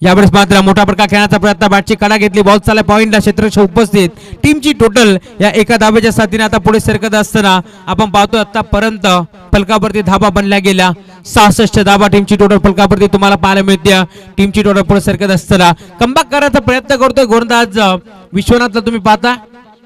यावेळेस मात्र मोठा फटका खेळण्याचा प्रयत्न. बॅटची कडा घेतली. बॉल चालला पॉइंटला. क्षेत्ररक्षक उपस्थित. टीमची टोटल या एका धाब्याच्या साथीने आता पुढे सरकत असताना आपण पाहतो आतापर्यंत फलकावरती धाबा बनल्या गेल्या 66 धाबा टीमची टोटल फलकावरती तुम्हाला पाहायला मिळते. टीमची टोटल पुढे सरकत असताना कमबॅक करायचा प्रयत्न करतोय गोलंदाज विश्वनाथला तुम्ही पाहता.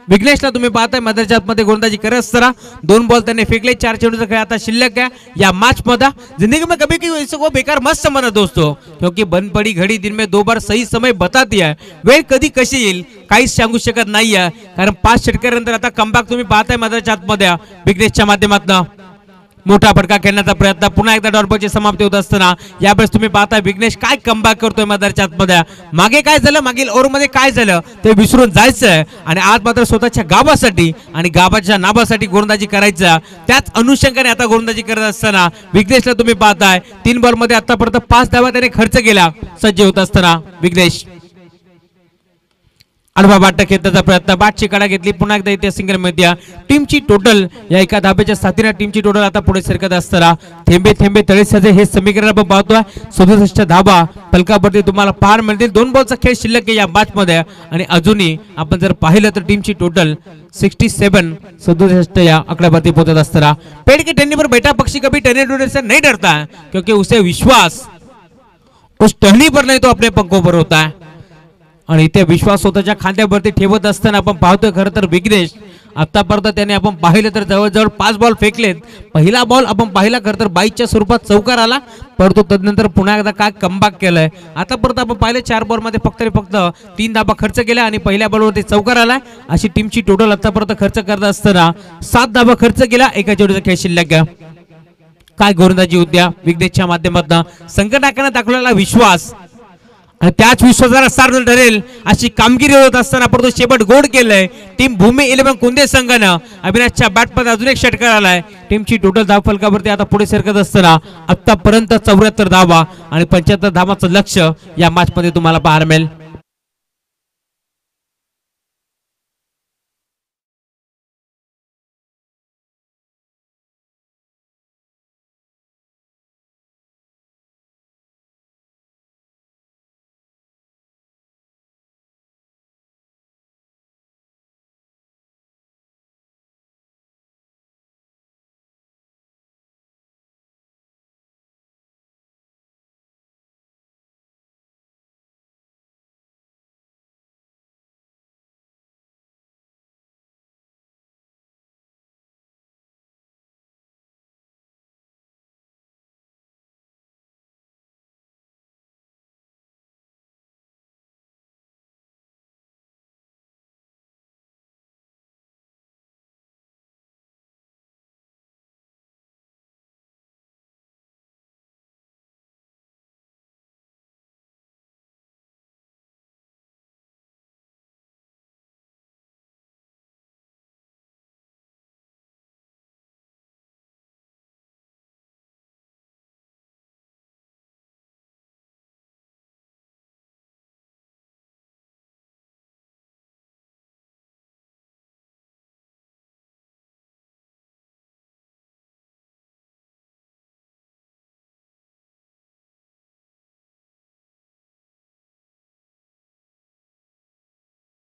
विघ्नेशला तुम्ही पाहताय मैदानाच्या आतमध्ये गोलंदाजी करत असताना 2 बॉल त्यांनी फेकले. 4 चेंडूचा खेळ आता शिल्लक आहे या मैच मध्ये. जिंदगी में कभी कभी इसको बेकार मत समझना दोस्तों क्योंकि बन पड़ी घड़ी दिन में 2 बार सही समय बताती है. वेळ कधी कशी येईल काहीच सांगू शकत नाहीये. कारण 5 षटकानंतर आता कमबॅक तुम्ही पाहताय मैदानाच्या आतमध्ये विघ्नेशच्या माध्यमातून. मोठा फटका खेळण्याचा प्रयत्न. पुन्हा एकदा डॉटबॉलची समाप्ती होत असताना यावेळेस तुम्ही पाहता विघ्नेश काय कमबॅक करतोय मैदानाच्या आतमध्ये. मागे काय झालं मागील ओव्हरमध्ये काय झालं ते विसरून जायचं आणि आज मात्र स्वतःच्या गावासाठी आणि गावाच्या नावासाठी गोलंदाजी करायचं. त्याच अनुषंगाने आता गोलंदाजी करत असताना विघ्नेशला तुम्ही पाहताय 3 बॉल मध्ये आतापर्यंत 5 धावा त्याने खर्च केला. सज्ज होत असताना विघ्नेश अडवा बाट खेळण्याचा प्रयत्न. बॅटची कडा घेतली. पुन्हा एकदा इथे सिंगल मध्ये. टीमची टोटल या एका धाब्याच्या साथीने टीमची टोटल आता पुढे सरकत असताना थेंबे थेंबे तळे साजे हे समीकरण आपण पाहतोय. 67 धाबा फलकावरती तुम्हाला पाहायला मिळतील. 2 बॉलचा खेळ शिल्लक या मॅच मध्ये आणि अजूनही आपण जर पाहिलं तर टीमची टोटल 67 या आकड्यावरती पोहोचत असताना पेड़ के टहनी पर बैठा पक्षी कभी टहनी टूटने से नहीं डरता है क्योंकि उसे विश्वास उस टहनी पर नहीं तो अपने पंखों पर होता है. आणि इथे विश्वास स्वतःच्या खांद्यावरती ठेवत असताना आपण पाहतोय खरं तर विघ्नेश आतापर्यंत त्याने आपण पाहिलं तर जवळजवळ 5 बॉल फेकलेत. पहिला बॉल आपण पाहिला खरं तर बाईच्या स्वरूपात चौकार आला परंतु तदनंतर पुन्हा एकदा काय कमबॅक केलंय. आतापर्यंत आपण पाहिलं 4 बॉल मध्ये फक्त 3 धाबा खर्च केल्या आणि पहिल्या बॉलवरती चौकार आलाय. अशी टीमची टोटल आतापर्यंत खर्च करत असताना 7 धाबा खर्च केला. एका चेंडूचा खेळ शिल्लक. काय गोलंदाजी उद्या विघ्नेशच्या माध्यमातून. संघटकांना दाखवलेला विश्वास आणि त्याच विश्वासाला सार्थ ठरेल अशी कामगिरी होत असताना परंतु शेवट गोड केलंय टीम भूमी 11 कुंदे संघानं. अविनाशच्या बॅटमध्ये अजून एक षटकार आलाय. टीमची टोटल धाव फलकावरती आता पुढे सरकत असताना आतापर्यंत 74 धावा आणि 75 धावांचं लक्ष्य या मॅच मध्ये तुम्हाला पाहायला मिळेल.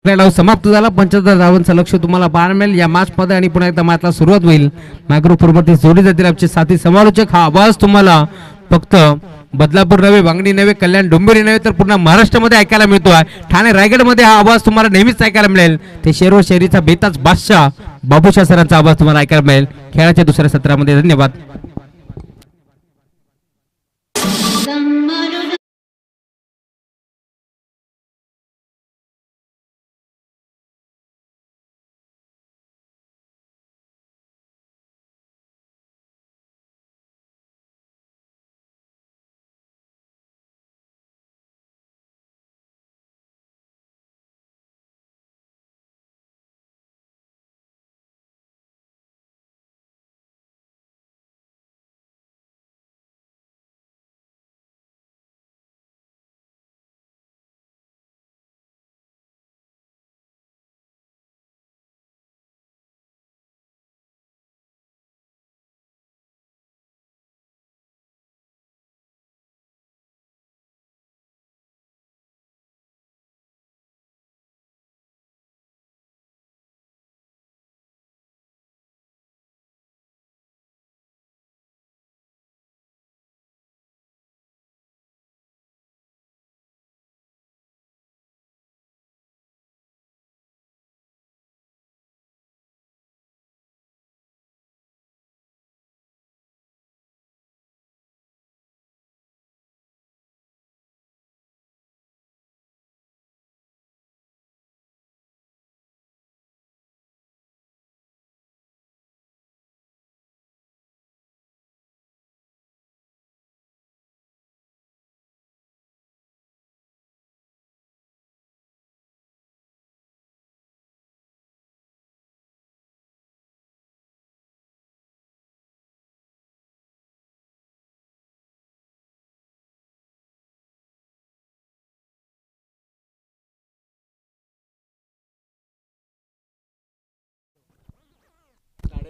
डाव समाप्त झाला. 75 धावांचं लक्ष तुम्हाला पाहायला मिळेल या मॅच मध्ये आणि पुन्हा एकदा मॅचला सुरुवात होईल. मायक्रोफोनवरती जोडले जातील आमचे साथी समालोचक. हा आवाज तुम्हाला फक्त बदलापूर नव्हे, वांगणी नव्हे, कल्याण डोंबिवली नव्हे तर पूर्ण महाराष्ट्रामध्ये ऐकायला मिळतो आहे. ठाणे रायगड मध्ये हा आवाज तुम्हाला नेहमीच ऐकायला मिळेल. ते शेरो शहरीचा बेताज बादशाह बाबूशाह सरांचा आवाज तुम्हाला ऐकायला मिळेल खेळाच्या दुसऱ्या सत्रामध्ये. धन्यवाद.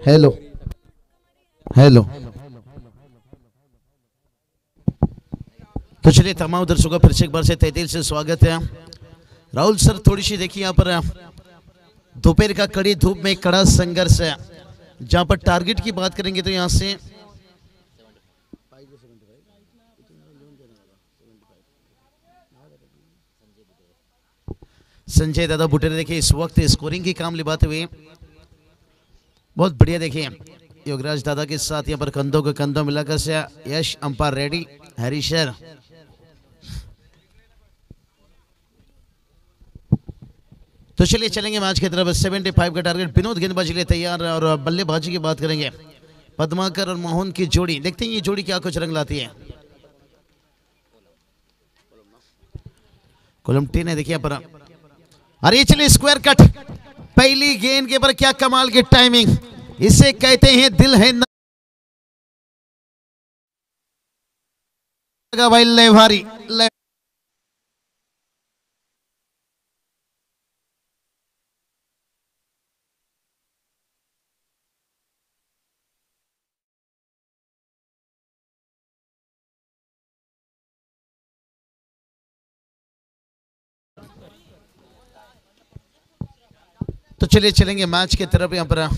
Hello hello. तो चलिए तमाम दर्शकों का फिर से एक बार से तहे दिल से स्वागत है। राहुल सर थोड़ी सी देखिए यहाँ पर दोपहर का कड़ी धूप में कड़ा संघर्ष है। जहाँ पर टारगेट की बात करेंगे तो यहाँ से संजय दादा बुटेरे देखिए इस वक्त स्कोरिंग की काम निभाते हुए बहुत बढ़िया। देखिए योगराज दादा के साथ यहाँ पर कंधों को कंधों मिलाकर से यश अंपायर रेडी हरीशर। तो चलिए चलेंगे मैच की तरफ। 75 का टारगेट। विनोद गेंदबाजी के लिए तैयार और बल्लेबाजी की बात करेंगे पद्माकर और मोहन की जोड़ी। देखते हैं ये जोड़ी क्या कुछ रंग लाती है। कॉलम 10 है देखिए पर। अरे चलिए स्क्वायर कट पहली गेंद के पर क्या कमाल की टाइमिंग। इसे कहते हैं दिल है भाई लेभारी। तो चलिए चलेंगे मैच की तरफ। यहाँ पर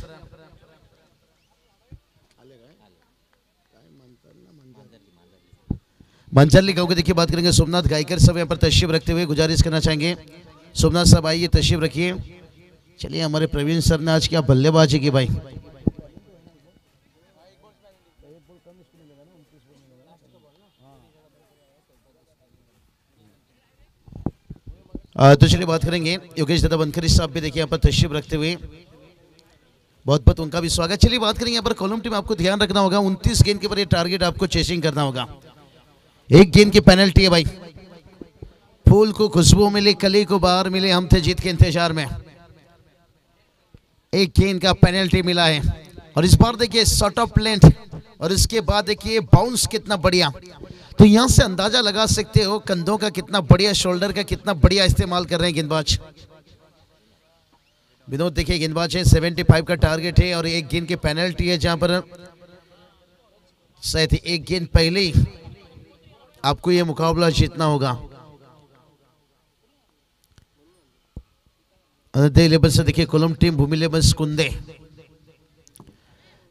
मंजरली गांव की देखिए बात करेंगे सोमनाथ गायकर सब यहाँ पर तशरीफ रखते हुए गुजारिश करना चाहेंगे सोमनाथ साहब आइए तशरीफ रखिए। चलिए हमारे प्रवीण सर ने आज क्या बल्लेबाजी की भाई। तो चलिए बात करेंगे योगेश दादा बनकरी साहब भी देखिए यहाँ पर तशरीफ रखते हुए बहुत बहुत उनका भी स्वागत। चलिए बात करेंगे यहाँ पर कॉलम टीम आपको ध्यान रखना होगा 29 गेंद के पर ये टारगेट आपको चेसिंग करना होगा। एक गेंद की पेनल्टी है भाई। फूल को खुशबू मिली कली को बाहर मिले हम थे जीत के इंतजार में। एक गेंद का पेनल्टी मिला है और इस बार देखिए शॉट ऑफ लेंथ और इसके बाद देखिए बाउंस कितना बढ़िया। तो यहां से अंदाजा लगा सकते हो कंधों का कितना बढ़िया शोल्डर का कितना बढ़िया इस्तेमाल कर रहे हैं गेंदबाज। विनोद देखिए गेंदबाज है 75 का टारगेट है और एक गेंद की पेनल्टी है जहां पर शायद एक गेंद पहले ही आपको यह मुकाबला जीतना होगा। अनदे लेवल से देखिए कोलम टीम भूमि लेवल कुंदे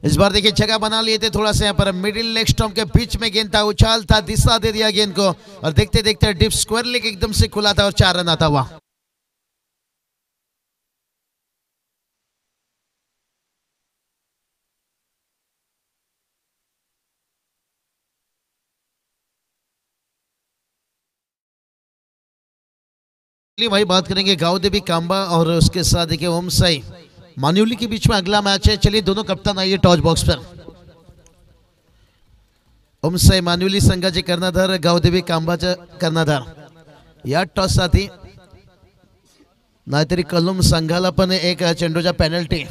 इस बार देखिए जगह बना लिए थे थोड़ा सा यहाँ पर मिडिल लेग स्टंप के बीच में गेंद था, उछाल था, दिशा दे दिया गेंद को और देखते देखते डिप स्क्वायर लेग एकदम से खुला था और 4 रन आता हुआ। भाई बात करेंगे गांव देवी कांबा और उसके साथ देखिए ओम साई मान्युली के बीच में अगला मैच है। चलिए दोनों कप्तान आइए टॉस बॉक्स पर। ओम साई मान्युली संघाचे कर्णधार, गावदेवी कांबाचे कर्णधार या टॉस साठी नाहीतरी कलम संघाला पण एक चेंडूचा पेनल्टी।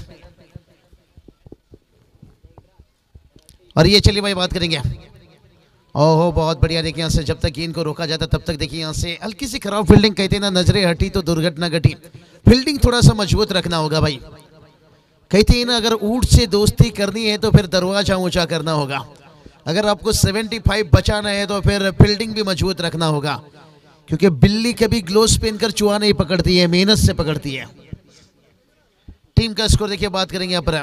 और ये चलिए भाई बात करेंगे, ओहो बहुत बढ़िया। देखिए यहाँ से जब तक गेंद को रोका जाता तब तक देखिए यहाँ से हल्की सी खराब फील्डिंग, कहते हैं ना नजरें हटी तो दुर्घटना घटी। फील्डिंग थोड़ा सा मजबूत रखना होगा भाई। कहते हैं ना अगर ऊंट से दोस्ती करनी है तो फिर दरवाजा ऊंचा करना होगा। अगर आपको 75 बचाना है तो फिर फील्डिंग भी मजबूत रखना होगा, क्योंकि बिल्ली कभी ग्लोव्स पहनकर चूहा नहीं पकड़ती है, मेहनत से पकड़ती है। टीम का स्कोर देखिए बात करेंगे यहाँ पर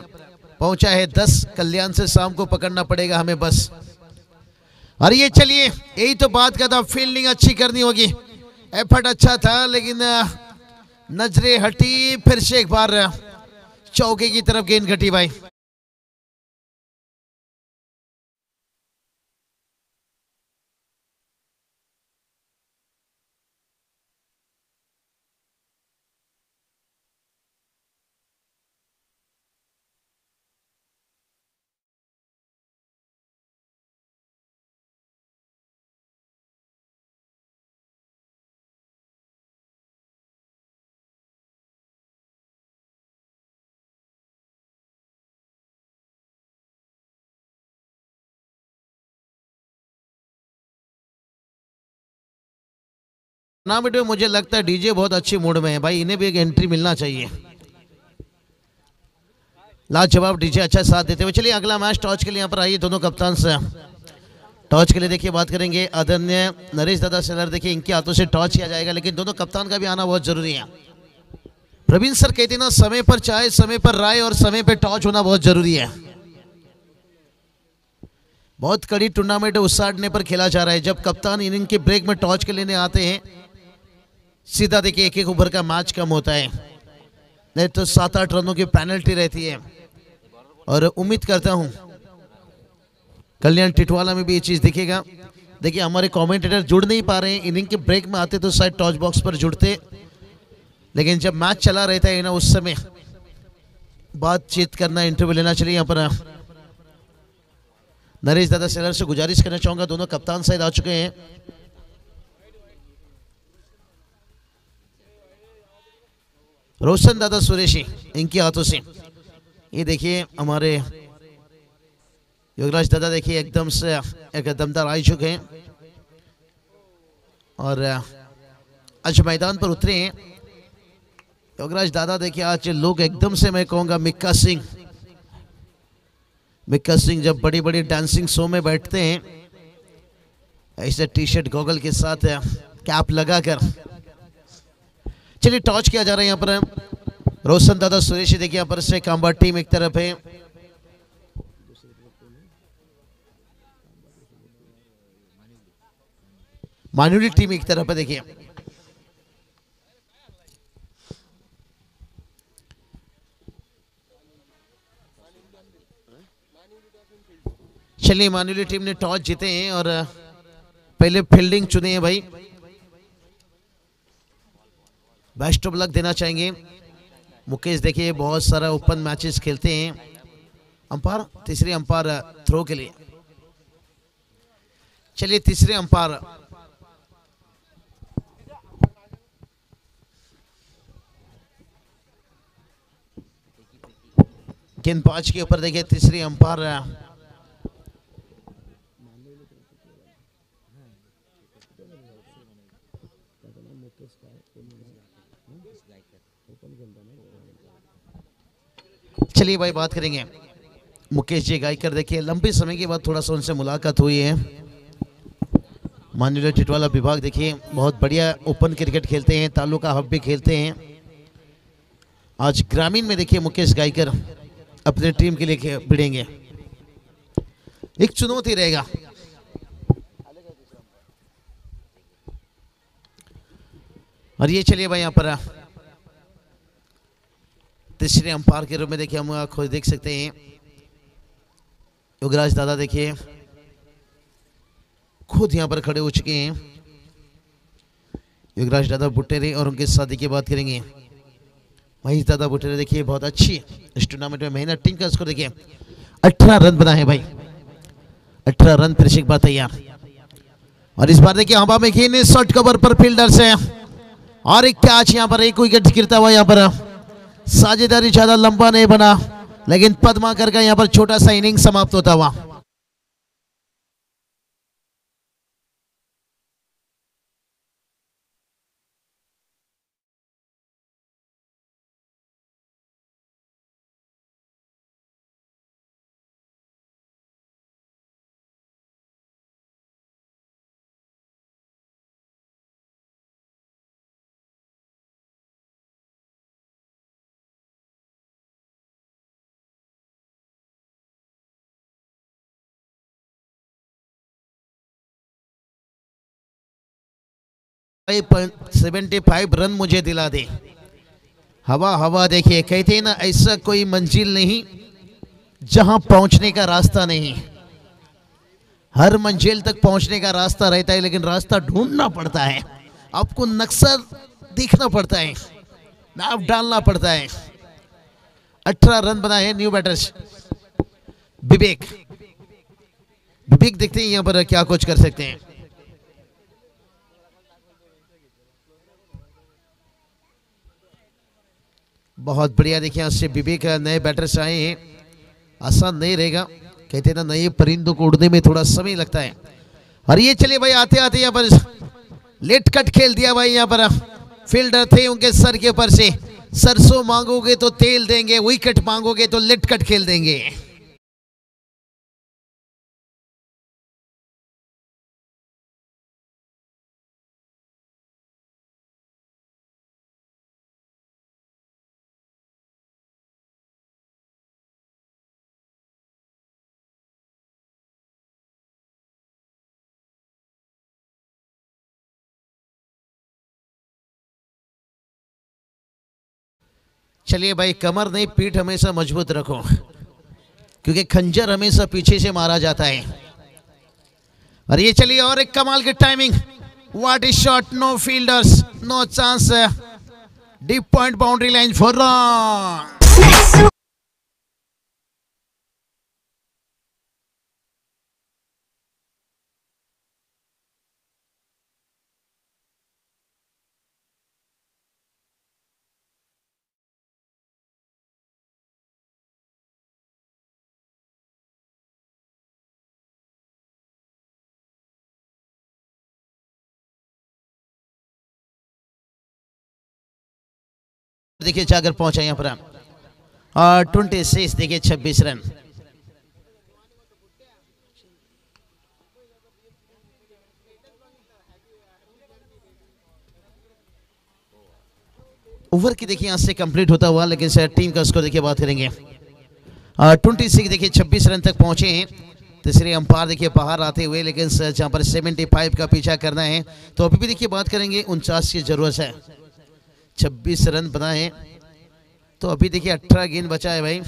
पहुंचा है 10। कल्याण से शाम को पकड़ना पड़ेगा हमें बस। और ये चलिए यही तो बात का था, फील्डिंग अच्छी करनी होगी। एफर्ट अच्छा था लेकिन नजरें हटी, फिर से एक बार चौके की तरफ गेंद घटी भाई। ना बेटे मुझे लगता है डीजे बहुत अच्छी मूड में है भाई, इन्हें भी एक एंट्री मिलना चाहिए। लाजवाब डीजे अच्छा साथ देते हुए। चलिए अगला मैच टॉस के लिए यहाँ पर आइए दोनों कप्तान से। टॉस के लिए देखिए बात करेंगे आदरणीय नरेश दादा सेलर, देखिए इनके हाथों से टॉस किया जाएगा, लेकिन दोनों कप्तान का भी आना बहुत जरूरी है। प्रवीण सर कहते हैं ना समय पर चाय, समय पर राय और समय पर टॉस होना बहुत जरूरी है। बहुत कड़ी टूर्नामेंट उसाड़ने पर खेला जा रहा है। जब कप्तान इनिंग के ब्रेक में टॉस के लेने आते हैं सीधा देखिए एक ओवर का मैच कम होता है, नहीं तो 7-8 रनों की पेनल्टी रहती है। और उम्मीद करता हूं कल्याण टिटवाला में भी ये चीज दिखेगा। देखिए हमारे कमेंटेटर जुड़ नहीं पा रहे हैं, इनिंग के ब्रेक में आते तो शायद टॉस बॉक्स पर जुड़ते, लेकिन जब मैच चला रहता है ना उस समय बातचीत करना, इंटरव्यू लेना। चलिए यहाँ पर नरेश दादा सेलर से गुजारिश करना चाहूंगा, दोनों कप्तान शायद आ चुके हैं। रोशन दादा सुरेशी इनके हाथों से ये देखिए हमारे योगराज दादा देखिए एकदम से एक दमदार आ चुके हैं और आज मैदान पर उतरे हैं। योगराज दादा देखिए आज लोग एकदम से मैं कहूँगा मिक्का सिंह जब बड़ी बड़ी डांसिंग शो में बैठते हैं ऐसे टी शर्ट गॉगल के साथ कैप लगाकर। चलिए टॉस किया जा रहा है यहाँ पर रोशन दादा सुरेश देखिए यहाँ पर से कांबा टीम एक तरफ है, मान्युली टीम एक तरफ है। देखिए चलिए मान्युली टीम ने टॉस जीते हैं और पहले फील्डिंग चुने हैं भाई। बेस्ट ऑफ लक देना चाहेंगे मुकेश। देखिए बहुत सारा ओपन मैचेस खेलते हैं। अंपायर तीसरे अंपायर थ्रो के लिए। चलिए तीसरे अंपायर गेंदबाज के ऊपर देखिए तीसरे अंपायर चलिए भाई बात करेंगे मुकेश जी गायकर। देखिए लंबे समय के बाद थोड़ा सा उनसे मुलाकात हुई है। मान्युली टिटवाला विभाग देखिए बहुत बढ़िया ओपन क्रिकेट खेलते हैं, तालुका हब भी खेलते हैं आज ग्रामीण में देखिए मुकेश गायकर अपने टीम के लिए भिड़ेंगे। एक चुनौती रहेगा। और ये चलिए भाई यहाँ पर तीसरे अंपायर के रूप में देखिए हम खुद देख सकते हैं योगराज दादा देखिए खुद यहाँ पर खड़े हो चुके हैं। योगराज दादा बुटेरे और उनके साथ देखिए बात करेंगे महेश दादा बुटेरे देखिए बहुत अच्छी इस टूर्नामेंट में मेहनत। टीम का स्कोर देखिए 18 रन बना है भाई, 18 रन फिर से एक बार तैयार। और इस बार देखिए हवा में खेलने शॉर्ट कवर पर फील्डर्स है और एक कैच यहाँ पर एक विकेट गिरता हुआ यहाँ पर साझेदारी ज्यादा लंबा नहीं बना लेकिन पद्माकर का यहाँ पर छोटा सा इनिंग समाप्त होता हुआ। भाई 75 रन मुझे दिला दे। हवा हवा देखिए कहते हैं ना ऐसा कोई मंजिल नहीं जहां पहुंचने का रास्ता नहीं। हर मंजिल तक पहुंचने का रास्ता रहता है लेकिन रास्ता ढूंढना पड़ता है, आपको नक्शा देखना पड़ता है, नाप डालना पड़ता है। 18 रन बना है न्यू बैटर्स विवेक। विवेक देखते हैं यहां पर क्या कुछ कर सकते हैं। बहुत बढ़िया देखिए यहाँ से विवेक नए बैटर्स आए हैं, आसान नहीं रहेगा। कहते हैं ना नए परिंदों को उड़ने में थोड़ा समय लगता है। और ये चलिए भाई आते आते यहाँ पर लेट कट खेल दिया भाई। यहाँ पर फील्डर थे उनके सर के ऊपर से सरसों मांगोगे तो तेल देंगे, विकेट मांगोगे तो लेट कट खेल देंगे। चलिए भाई कमर नहीं पीठ हमेशा मजबूत रखो क्योंकि खंजर हमेशा पीछे से मारा जाता है। और ये चलिए और एक कमाल की timing, what is shot, no fielders, no chance, deep point boundary line four run. देखिए जाकर पहुंचा यहाँ पर और 26 देखिए 26 रन। ओवर की देखिए यहाँ से कंप्लीट होता हुआ लेकिन सर टीम का स्कोर देखिए बात करेंगे 26 देखिए 26 रन तक पहुंचे हैं। तीसरे अंपायर देखिए बाहर आते हुए लेकिन सर जहाँ पर 75 का पीछा करना है तो अभी भी देखिए बात करेंगे 49 की जरूरत है। 26 रन बना है तो अभी देखिए 18 गेंद बचा है भाई।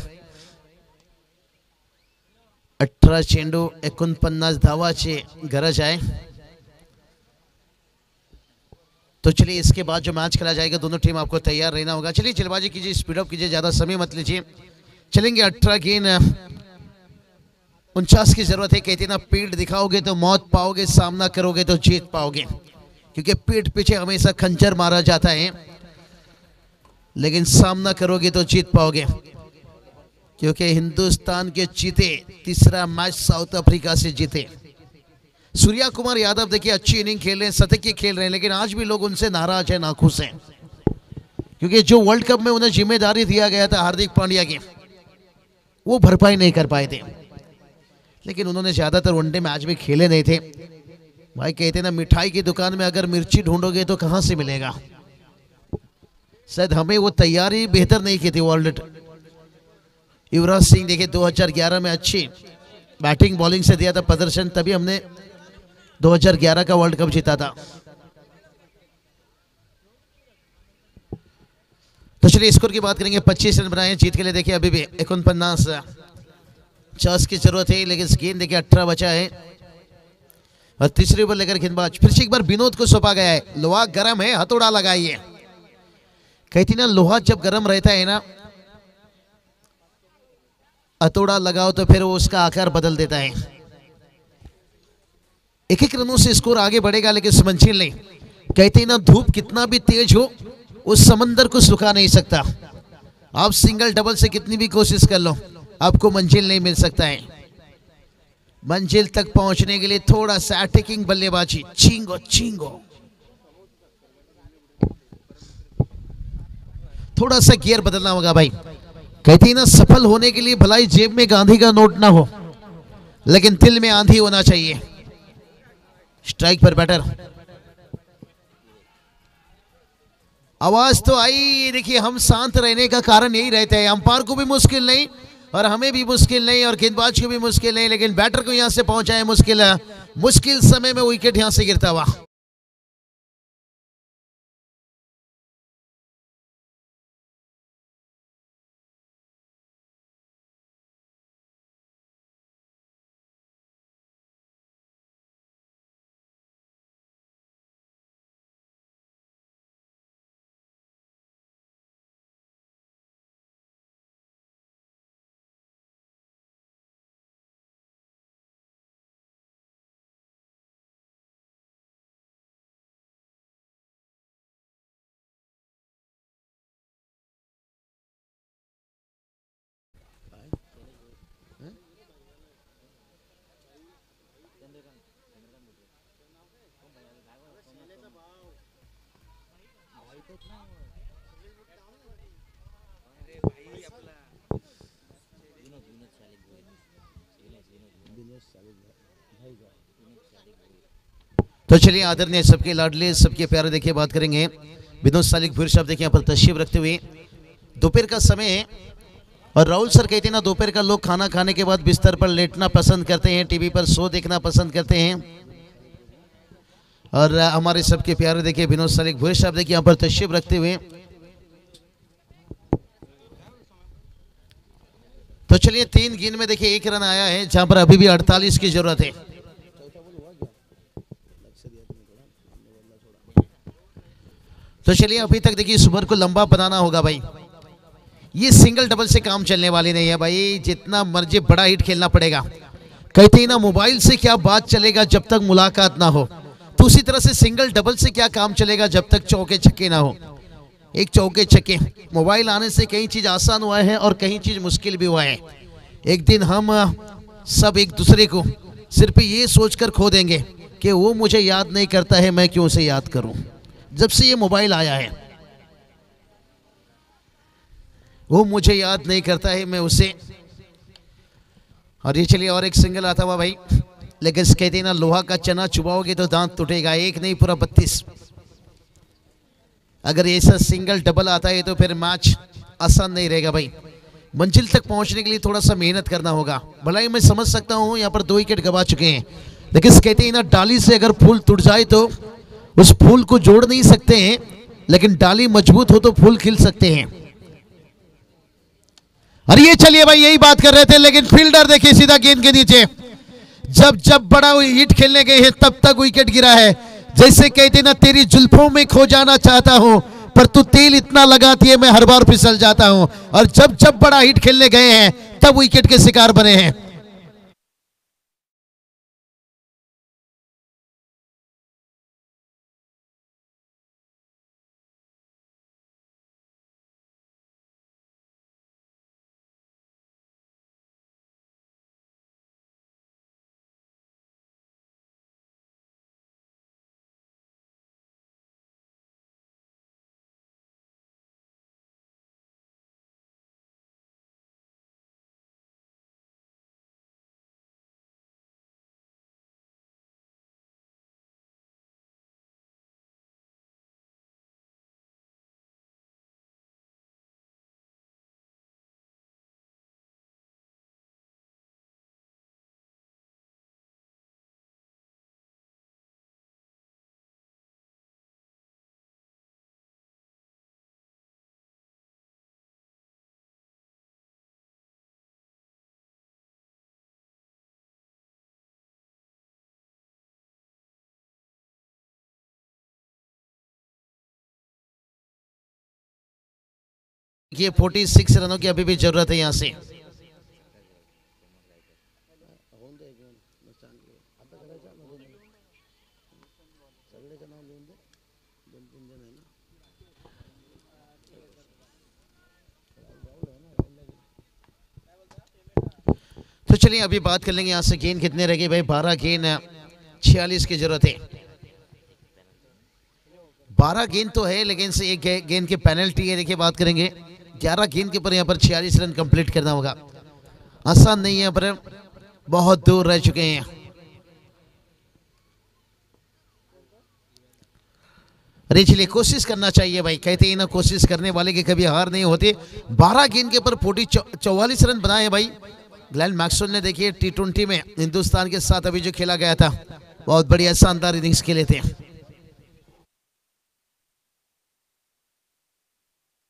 18 चेंडू 49 धावाचे गरज आहे। तो चलिए इसके बाद जो मैच खेला जाएगा दोनों टीम आपको तैयार रहना होगा। चलिए जल्दबाजी कीजिए, स्पीड अप कीजिए, ज्यादा समय मत लीजिए। चलेंगे 18 गेंद 49 की जरूरत है। कहते ना पीठ दिखाओगे तो मौत पाओगे, सामना करोगे तो जीत पाओगे, क्योंकि पीठ पीछे हमेशा खंजर मारा जाता है लेकिन सामना करोगे तो जीत पाओगे, क्योंकि हिंदुस्तान के जीते तीसरा मैच साउथ अफ्रीका से जीते। सूर्या कुमार यादव देखिए अच्छी इनिंग खेल रहे हैं, शतकीय खेल रहे हैं, लेकिन आज भी लोग उनसे नाराज है, नाखुश हैं, क्योंकि जो वर्ल्ड कप में उन्हें जिम्मेदारी दिया गया था हार्दिक पांड्या की वो भरपाई नहीं कर पाए थे। लेकिन उन्होंने ज्यादातर वनडे मैच में खेले नहीं थे। भाई कहते ना मिठाई की दुकान में अगर मिर्ची ढूंढोगे तो कहां से मिलेगा। शायद हमें वो तैयारी बेहतर नहीं की थी वर्ल्ड। युवराज सिंह देखिए 2011 में अच्छी बैटिंग बॉलिंग से दिया था प्रदर्शन, तभी हमने 2011 का वर्ल्ड कप जीता था। तो चलिए स्कोर की बात करेंगे। 25 रन बनाए जीत के लिए। देखिए अभी भी 49 चांस की जरूरत है, लेकिन गेंद देखिए 18 बचा है और तीसरी ओवर लेकर गेंदबाज फिर से एक बार विनोद को सौंपा गया है। लोहा गर्म है, हथौड़ा लगाइए। कहती ना लोहा जब गर्म रहता है ना, हथौड़ा लगाओ तो फिर वो उसका आकार बदल देता है। एक एक रनों से स्कोर आगे बढ़ेगा, लेकिन सुमनशील नहीं। कहते ना धूप कितना भी तेज हो उस समंदर को सुखा नहीं सकता। आप सिंगल डबल से कितनी भी कोशिश कर लो, आपको मंजिल नहीं मिल सकता है। मंजिल तक पहुंचने के लिए थोड़ा सा अटैकिंग बल्लेबाजी, चींगो चींगो, थोड़ा सा गियर बदलना होगा भाई। कहती ना सफल होने के लिए भलाई जेब में गांधी का नोट ना हो, लेकिन दिल में आंधी होना चाहिए। स्ट्राइक पर बैटर, आवाज तो आई। देखिए हम शांत रहने का कारण यही रहता है, अंपायर को भी मुश्किल नहीं और हमें भी मुश्किल नहीं और गेंदबाज को भी मुश्किल नहीं, लेकिन बैटर को यहां से पहुंचाए मुश्किल है। मुश्किल समय में विकेट यहां से गिरता हुआ। तो चलिए आदरणीय सबके लाडले सबके प्यारे देखिए बात करेंगे विनोद सालिक भूर साहब देखिए यहाँ पर तशरीफ रखते हुए। दोपहर का समय है और राहुल सर कहते हैं ना दोपहर का लोग खाना खाने के बाद बिस्तर पर लेटना पसंद करते हैं, टीवी पर शो देखना पसंद करते हैं। और हमारे सबके प्यारे देखिए विनोद सालिक भूर साहब देखिए यहाँ पर तशरीफ रखते हुए। तो चलिए 3 गेंद में देखिए 1 रन आया है, जहां पर अभी भी 48 की जरूरत है। तो चलिए अभी तक देखिए इस ओवर को लंबा बनाना होगा भाई। ये सिंगल डबल से काम चलने वाली नहीं है भाई, जितना मर्जी बड़ा हिट खेलना पड़ेगा। कहते हैं ना मोबाइल से क्या बात चलेगा जब तक मुलाकात ना हो, तो उसी तरह से सिंगल डबल से क्या काम चलेगा जब तक चौके छक्के ना हो। एक चौके छक्के, मोबाइल आने से कई चीज आसान हुआ है और कई चीज मुश्किल भी हुआ है। एक दिन हम सब एक दूसरे को सिर्फ ये सोचकर खो देंगे कि वो मुझे याद नहीं करता है, मैं क्यों उसे याद करूं। जब से ये मोबाइल आया है, वो मुझे याद नहीं करता है, मैं उसे। और ये चलिए और एक सिंगल आता हुआ भाई, लेकिन कहते हैं ना लोहा का चना चुबाओगे तो दांत टूटेगा। एक नहीं पूरा 32। अगर ऐसा सिंगल डबल आता है तो फिर मैच आसान नहीं रहेगा भाई। मंजिल तक पहुंचने के लिए थोड़ा सा मेहनत करना होगा। भलाई मैं समझ सकता हूं यहाँ पर 2 विकेट गवा चुके हैं, लेकिन कहते हैं ना डाली से अगर फूल टूट जाए तो उस फूल को जोड़ नहीं सकते हैं, लेकिन डाली मजबूत हो तो फूल खिल सकते हैं। अरे ये चलिए भाई यही बात कर रहे थे, लेकिन फील्डर देखिए सीधा गेंद के नीचे। जब जब बड़ा हिट खेलने गए हैं तब तक विकेट गिरा है। जैसे कहते ना तेरी जुल्फों में खो जाना चाहता हूं, पर तू तेल इतना लगाती है मैं हर बार फिसल जाता हूं। और जब जब बड़ा हिट खेलने गए हैं तब विकेट के शिकार बने हैं। ये 46 रनों की अभी भी जरूरत है यहाँ से। तो चलिए अभी बात कर लेंगे यहाँ से गेंद कितने रह गए भाई। 12 गेंद 46 की जरूरत है। 12 गेंद तो है लेकिन से एक गेंद की पेनल्टी है। देखिए बात करेंगे 11 गेंद के ऊपर यहाँ पर 46 रन कंप्लीट करना होगा। आसान नहीं है पर बहुत दूर रह चुके हैं। अरे चलिए कोशिश करना चाहिए भाई, कहते हैं ना कोशिश करने वाले की कभी हार नहीं होती। 12 गेंद के ऊपर 44 रन बनाए भाई ग्लेन मैक्सवेल ने। देखिए T20 में हिंदुस्तान के साथ अभी जो खेला गया था बहुत बढ़िया शानदार इनिंग्स खेले थे।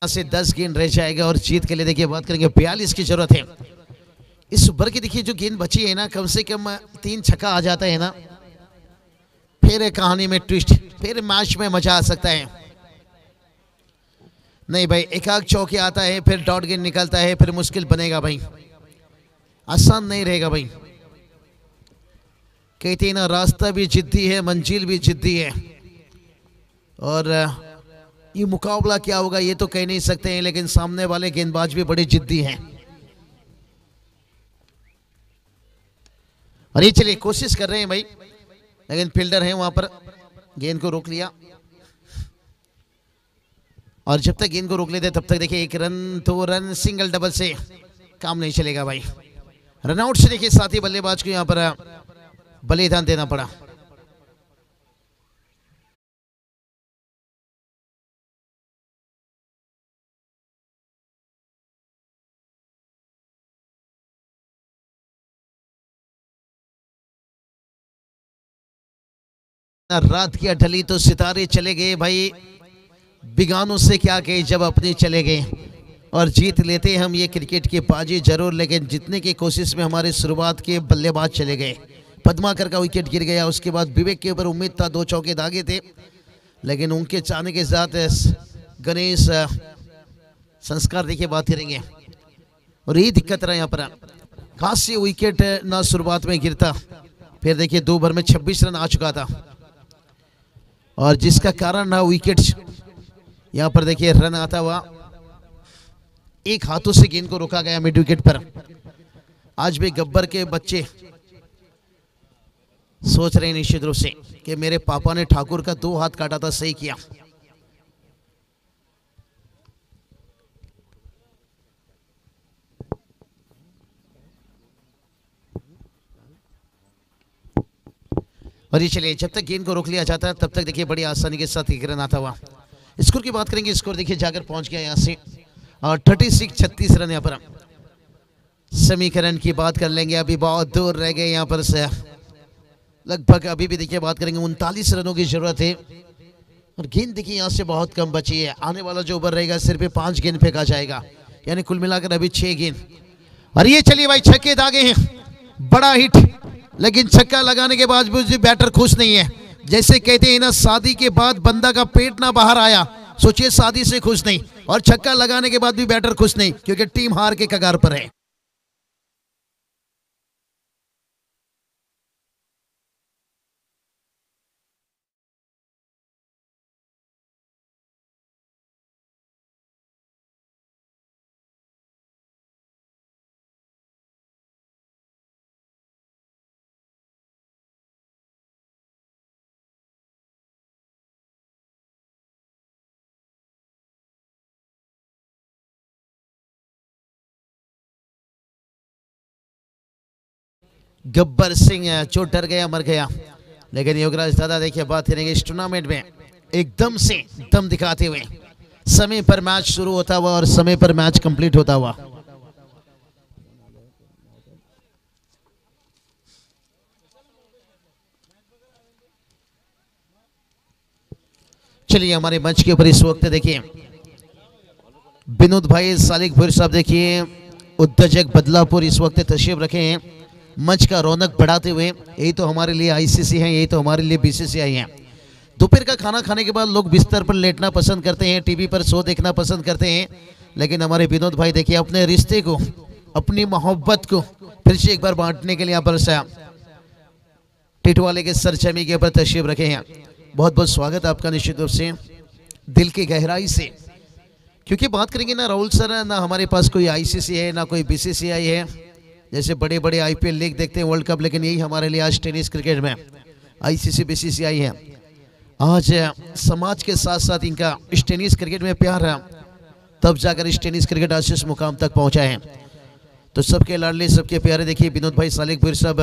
से 10 गेंद रह जाएगा और जीत के लिए देखिए बात करेंगे 42 की जरूरत है। इस ओवर की देखिए जो गेंद बची है ना, कम से कम 3 छक्का आ जाता है ना, फिर कहानी में ट्विस्ट, फिर मैच में मजा आ सकता है। नहीं भाई एक आग चौके आता है फिर डॉट गेंद निकलता है, फिर मुश्किल बनेगा भाई, आसान नहीं रहेगा भाई। कहते हैं ना रास्ता भी जिद्दी है मंजिल भी जिद्दी है, और ये मुकाबला क्या होगा ये तो कह नहीं सकते हैं, लेकिन सामने वाले गेंदबाज भी बड़े जिद्दी हैं। और ये चलिए कोशिश कर रहे हैं भाई, लेकिन फील्डर है वहां पर, गेंद को रोक लिया। और जब तक गेंद को रोक लेते तब तक देखिए 1 रन 2 रन सिंगल डबल से काम नहीं चलेगा भाई। रनआउट से देखिए साथी बल्लेबाज को यहां पर बलिदान देना पड़ा। रात की ढली तो सितारे चले गए भाई, बिगानों से क्या कहे जब अपने चले गए। और जीत लेते हम ये क्रिकेट की बाजी जरूर, लेकिन जीतने की कोशिश में हमारे शुरुआत के बल्लेबाज चले गए। पद्माकर का विकेट गिर गया, उसके बाद विवेक के ऊपर उम्मीद था 2 चौके दागे थे, लेकिन उनके चाहने के साथ गणेश संस्कार देखिए बात करेंगे। और ये दिक्कत रहा यहाँ पर, खास से विकेट ना शुरुआत में गिरता, फिर देखिए 2 ओवर में 26 रन आ चुका था, और जिसका कारण ना विकेट यहाँ पर देखिए रन आता हुआ, एक हाथों से गेंद को रोका गया मिड विकेट पर। आज भी गब्बर के बच्चे सोच रहे हैं निश्चित रूप से कि मेरे पापा ने ठाकुर का 2 हाथ काटा था, सही किया। और ये चलिए जब तक गेंद को रोक लिया जाता है तब तक देखिए बड़ी आसानी के साथ 1 रन आता हुआ। स्कोर की बात करेंगे, स्कोर देखिए जाकर पहुंच गया यहाँ से, और 36 रन यहाँ पर। समीकरण की बात कर लेंगे, अभी बहुत दूर रह गए यहाँ पर से, लगभग अभी भी देखिए बात करेंगे 39 रनों की जरूरत है। और गेंद देखिए यहाँ से बहुत कम बची है, आने वाला जो ओवर रहेगा सिर्फ 5 गेंद फेंका जाएगा, यानी कुल मिलाकर अभी 6 गेंद। और ये चलिए भाई छक्के दागे हैं, बड़ा हिट, लेकिन छक्का लगाने के बाद भी बैटर खुश नहीं है। जैसे कहते हैं ना शादी के बाद बंदा का पेट ना बाहर आया, सोचिए शादी से खुश नहीं, और छक्का लगाने के बाद भी बैटर खुश नहीं, क्योंकि टीम हार के कगार पर है। गब्बर सिंह जो डर गया मर गया, लेकिन योगराज दादा देखिए बात करेंगे इस टूर्नामेंट में एकदम से दम दिखाते हुए, समय पर मैच शुरू होता हुआ और समय पर मैच कंप्लीट होता हुआ। चलिए हमारे मंच के ऊपर इस वक्त देखिए विनोद भाई सालिकपुर साहब देखिए उद्योजक बदलापुर इस वक्त तशरीफ रखे हैं, मंच का रौनक बढ़ाते हुए। यही तो हमारे लिए आईसीसी है, यही तो हमारे लिए बीसीसीआई है। दोपहर का खाना खाने के बाद लोग बिस्तर पर लेटना पसंद करते हैं, टीवी पर शो देखना पसंद करते हैं, लेकिन हमारे विनोद भाई देखिए अपने रिश्ते को, अपनी मोहब्बत को फिर से एक बार बांटने के लिए यहाँ पर टिटवाले के सरचमी के ऊपर तशरीफ रखे हैं। बहुत बहुत स्वागत आपका निश्चित रूप से दिल की गहराई से, क्योंकि बात करेंगे ना राहुल सर, ना हमारे पास कोई आईसीसी है ना कोई बीसीसीआई है, जैसे बड़े बड़े आईपीएल लीग देखते हैं, वर्ल्ड कप, लेकिन यही हमारे लिए आज टेनिस क्रिकेट में आईसीसी बीसीसीआई है। आज समाज के साथ साथ इनका इस टेनिस क्रिकेट में प्यार है, तब जाकर इस टेनिस क्रिकेट आज इस मुकाम तक पहुंचा है। तो सबके लाडले, सबके प्यारे देखिए विनोद भाई सालिकपुर साहब,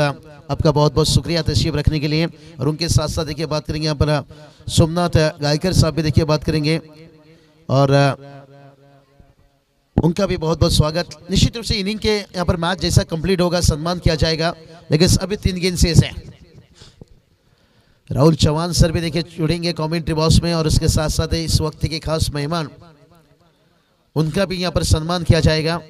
आपका बहुत बहुत शुक्रिया तशरीफ रखने के लिए। और उनके साथ साथ देखिए बात करेंगे यहाँ पर सोमनाथ गायकर साहब भी देखिए बात करेंगे, और उनका भी बहुत बहुत स्वागत। निश्चित रूप से इनिंग के यहाँ पर मैच जैसा कंप्लीट होगा सम्मान किया जाएगा, लेकिन अभी 3 गेंद शेष है। राहुल चौहान सर भी देखिए जुड़ेंगे कमेंट्री बॉक्स में, और उसके साथ साथ इस वक्त के खास मेहमान, उनका भी यहाँ पर सम्मान किया जाएगा।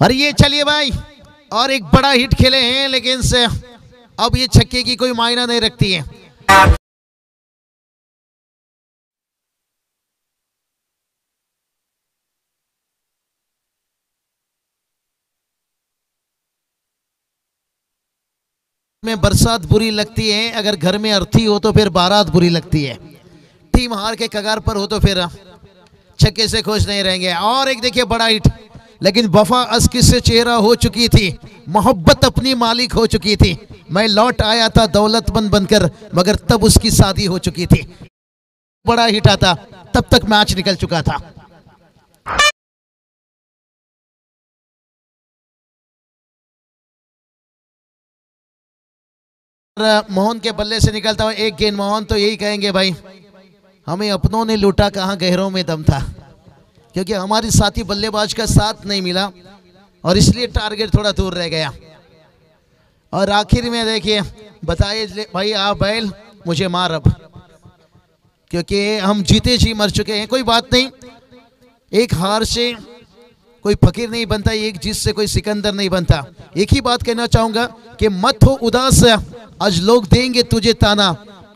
और ये चलिए भाई, और एक बड़ा हिट खेले हैं, लेकिन से अब ये छक्के की कोई मायना नहीं रखती है। में बरसात बुरी लगती है, अगर घर में अर्थी हो तो फिर बारात बुरी लगती है। टीम हार के कगार पर हो तो फिर छक्के से खुश नहीं रहेंगे। और एक देखिए बड़ा हिट, लेकिन वफा अस्की से चेहरा हो चुकी थी, मोहब्बत अपनी मालिक हो चुकी थी। मैं लौट आया था दौलतमंद बनकर, मगर तब उसकी शादी हो चुकी थी। बड़ा हिट आता, तब तक मैच निकल चुका था। मोहन के बल्ले से निकलता हुआ एक गेंद, मोहन तो यही कहेंगे भाई, हमें अपनों ने लूटा, कहां गहरों में दम था, क्योंकि हमारी साथी बल्लेबाज का साथ नहीं मिला और इसलिए टारगेट थोड़ा दूर रह गया। और आखिर में देखिए बताइए भाई, आप बैल मुझे मार अब, क्योंकि हम जीते जी मर चुके हैं। कोई बात नहीं, एक हार से कोई फकीर नहीं बनता, एक जीत से कोई सिकंदर नहीं बनता। एक ही बात कहना चाहूंगा कि मत हो उदास, आज लोग देंगे तुझे ताना,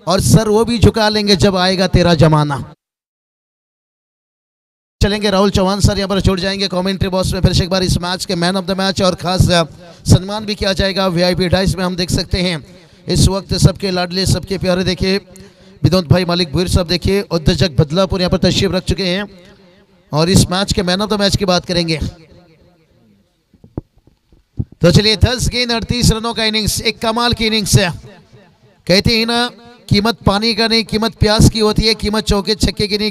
और सर वो भी झुका लेंगे जब आएगा तेरा जमाना। चलेंगे राहुल चौहान सर यहाँ पर जुड़ जाएंगे कमेंट्री बॉक्स में फिर से एक बार इस मैच के मैन ऑफ द मैच, और खास सम्मान भी किया जाएगा वीआईपी डाइस में। हम देख सकते हैं इस वक्त सबके लाडले, सबके प्यारे देखिए विनोद भाई मालिक भूर साहब देखिए उद्योजक बदलापुर यहाँ पर तशरीफ रख चुके हैं, और इस मैच के मैन ऑफ द मैच की बात करेंगे। तो चलिए 10 गेंद 38 रनों का इनिंग्स, एक कमाल की इनिंग्स है। कहते हैं ना, कीमत पानी का नहीं, कीमत प्यास की होती है, कीमत चौके छक्के की नहीं,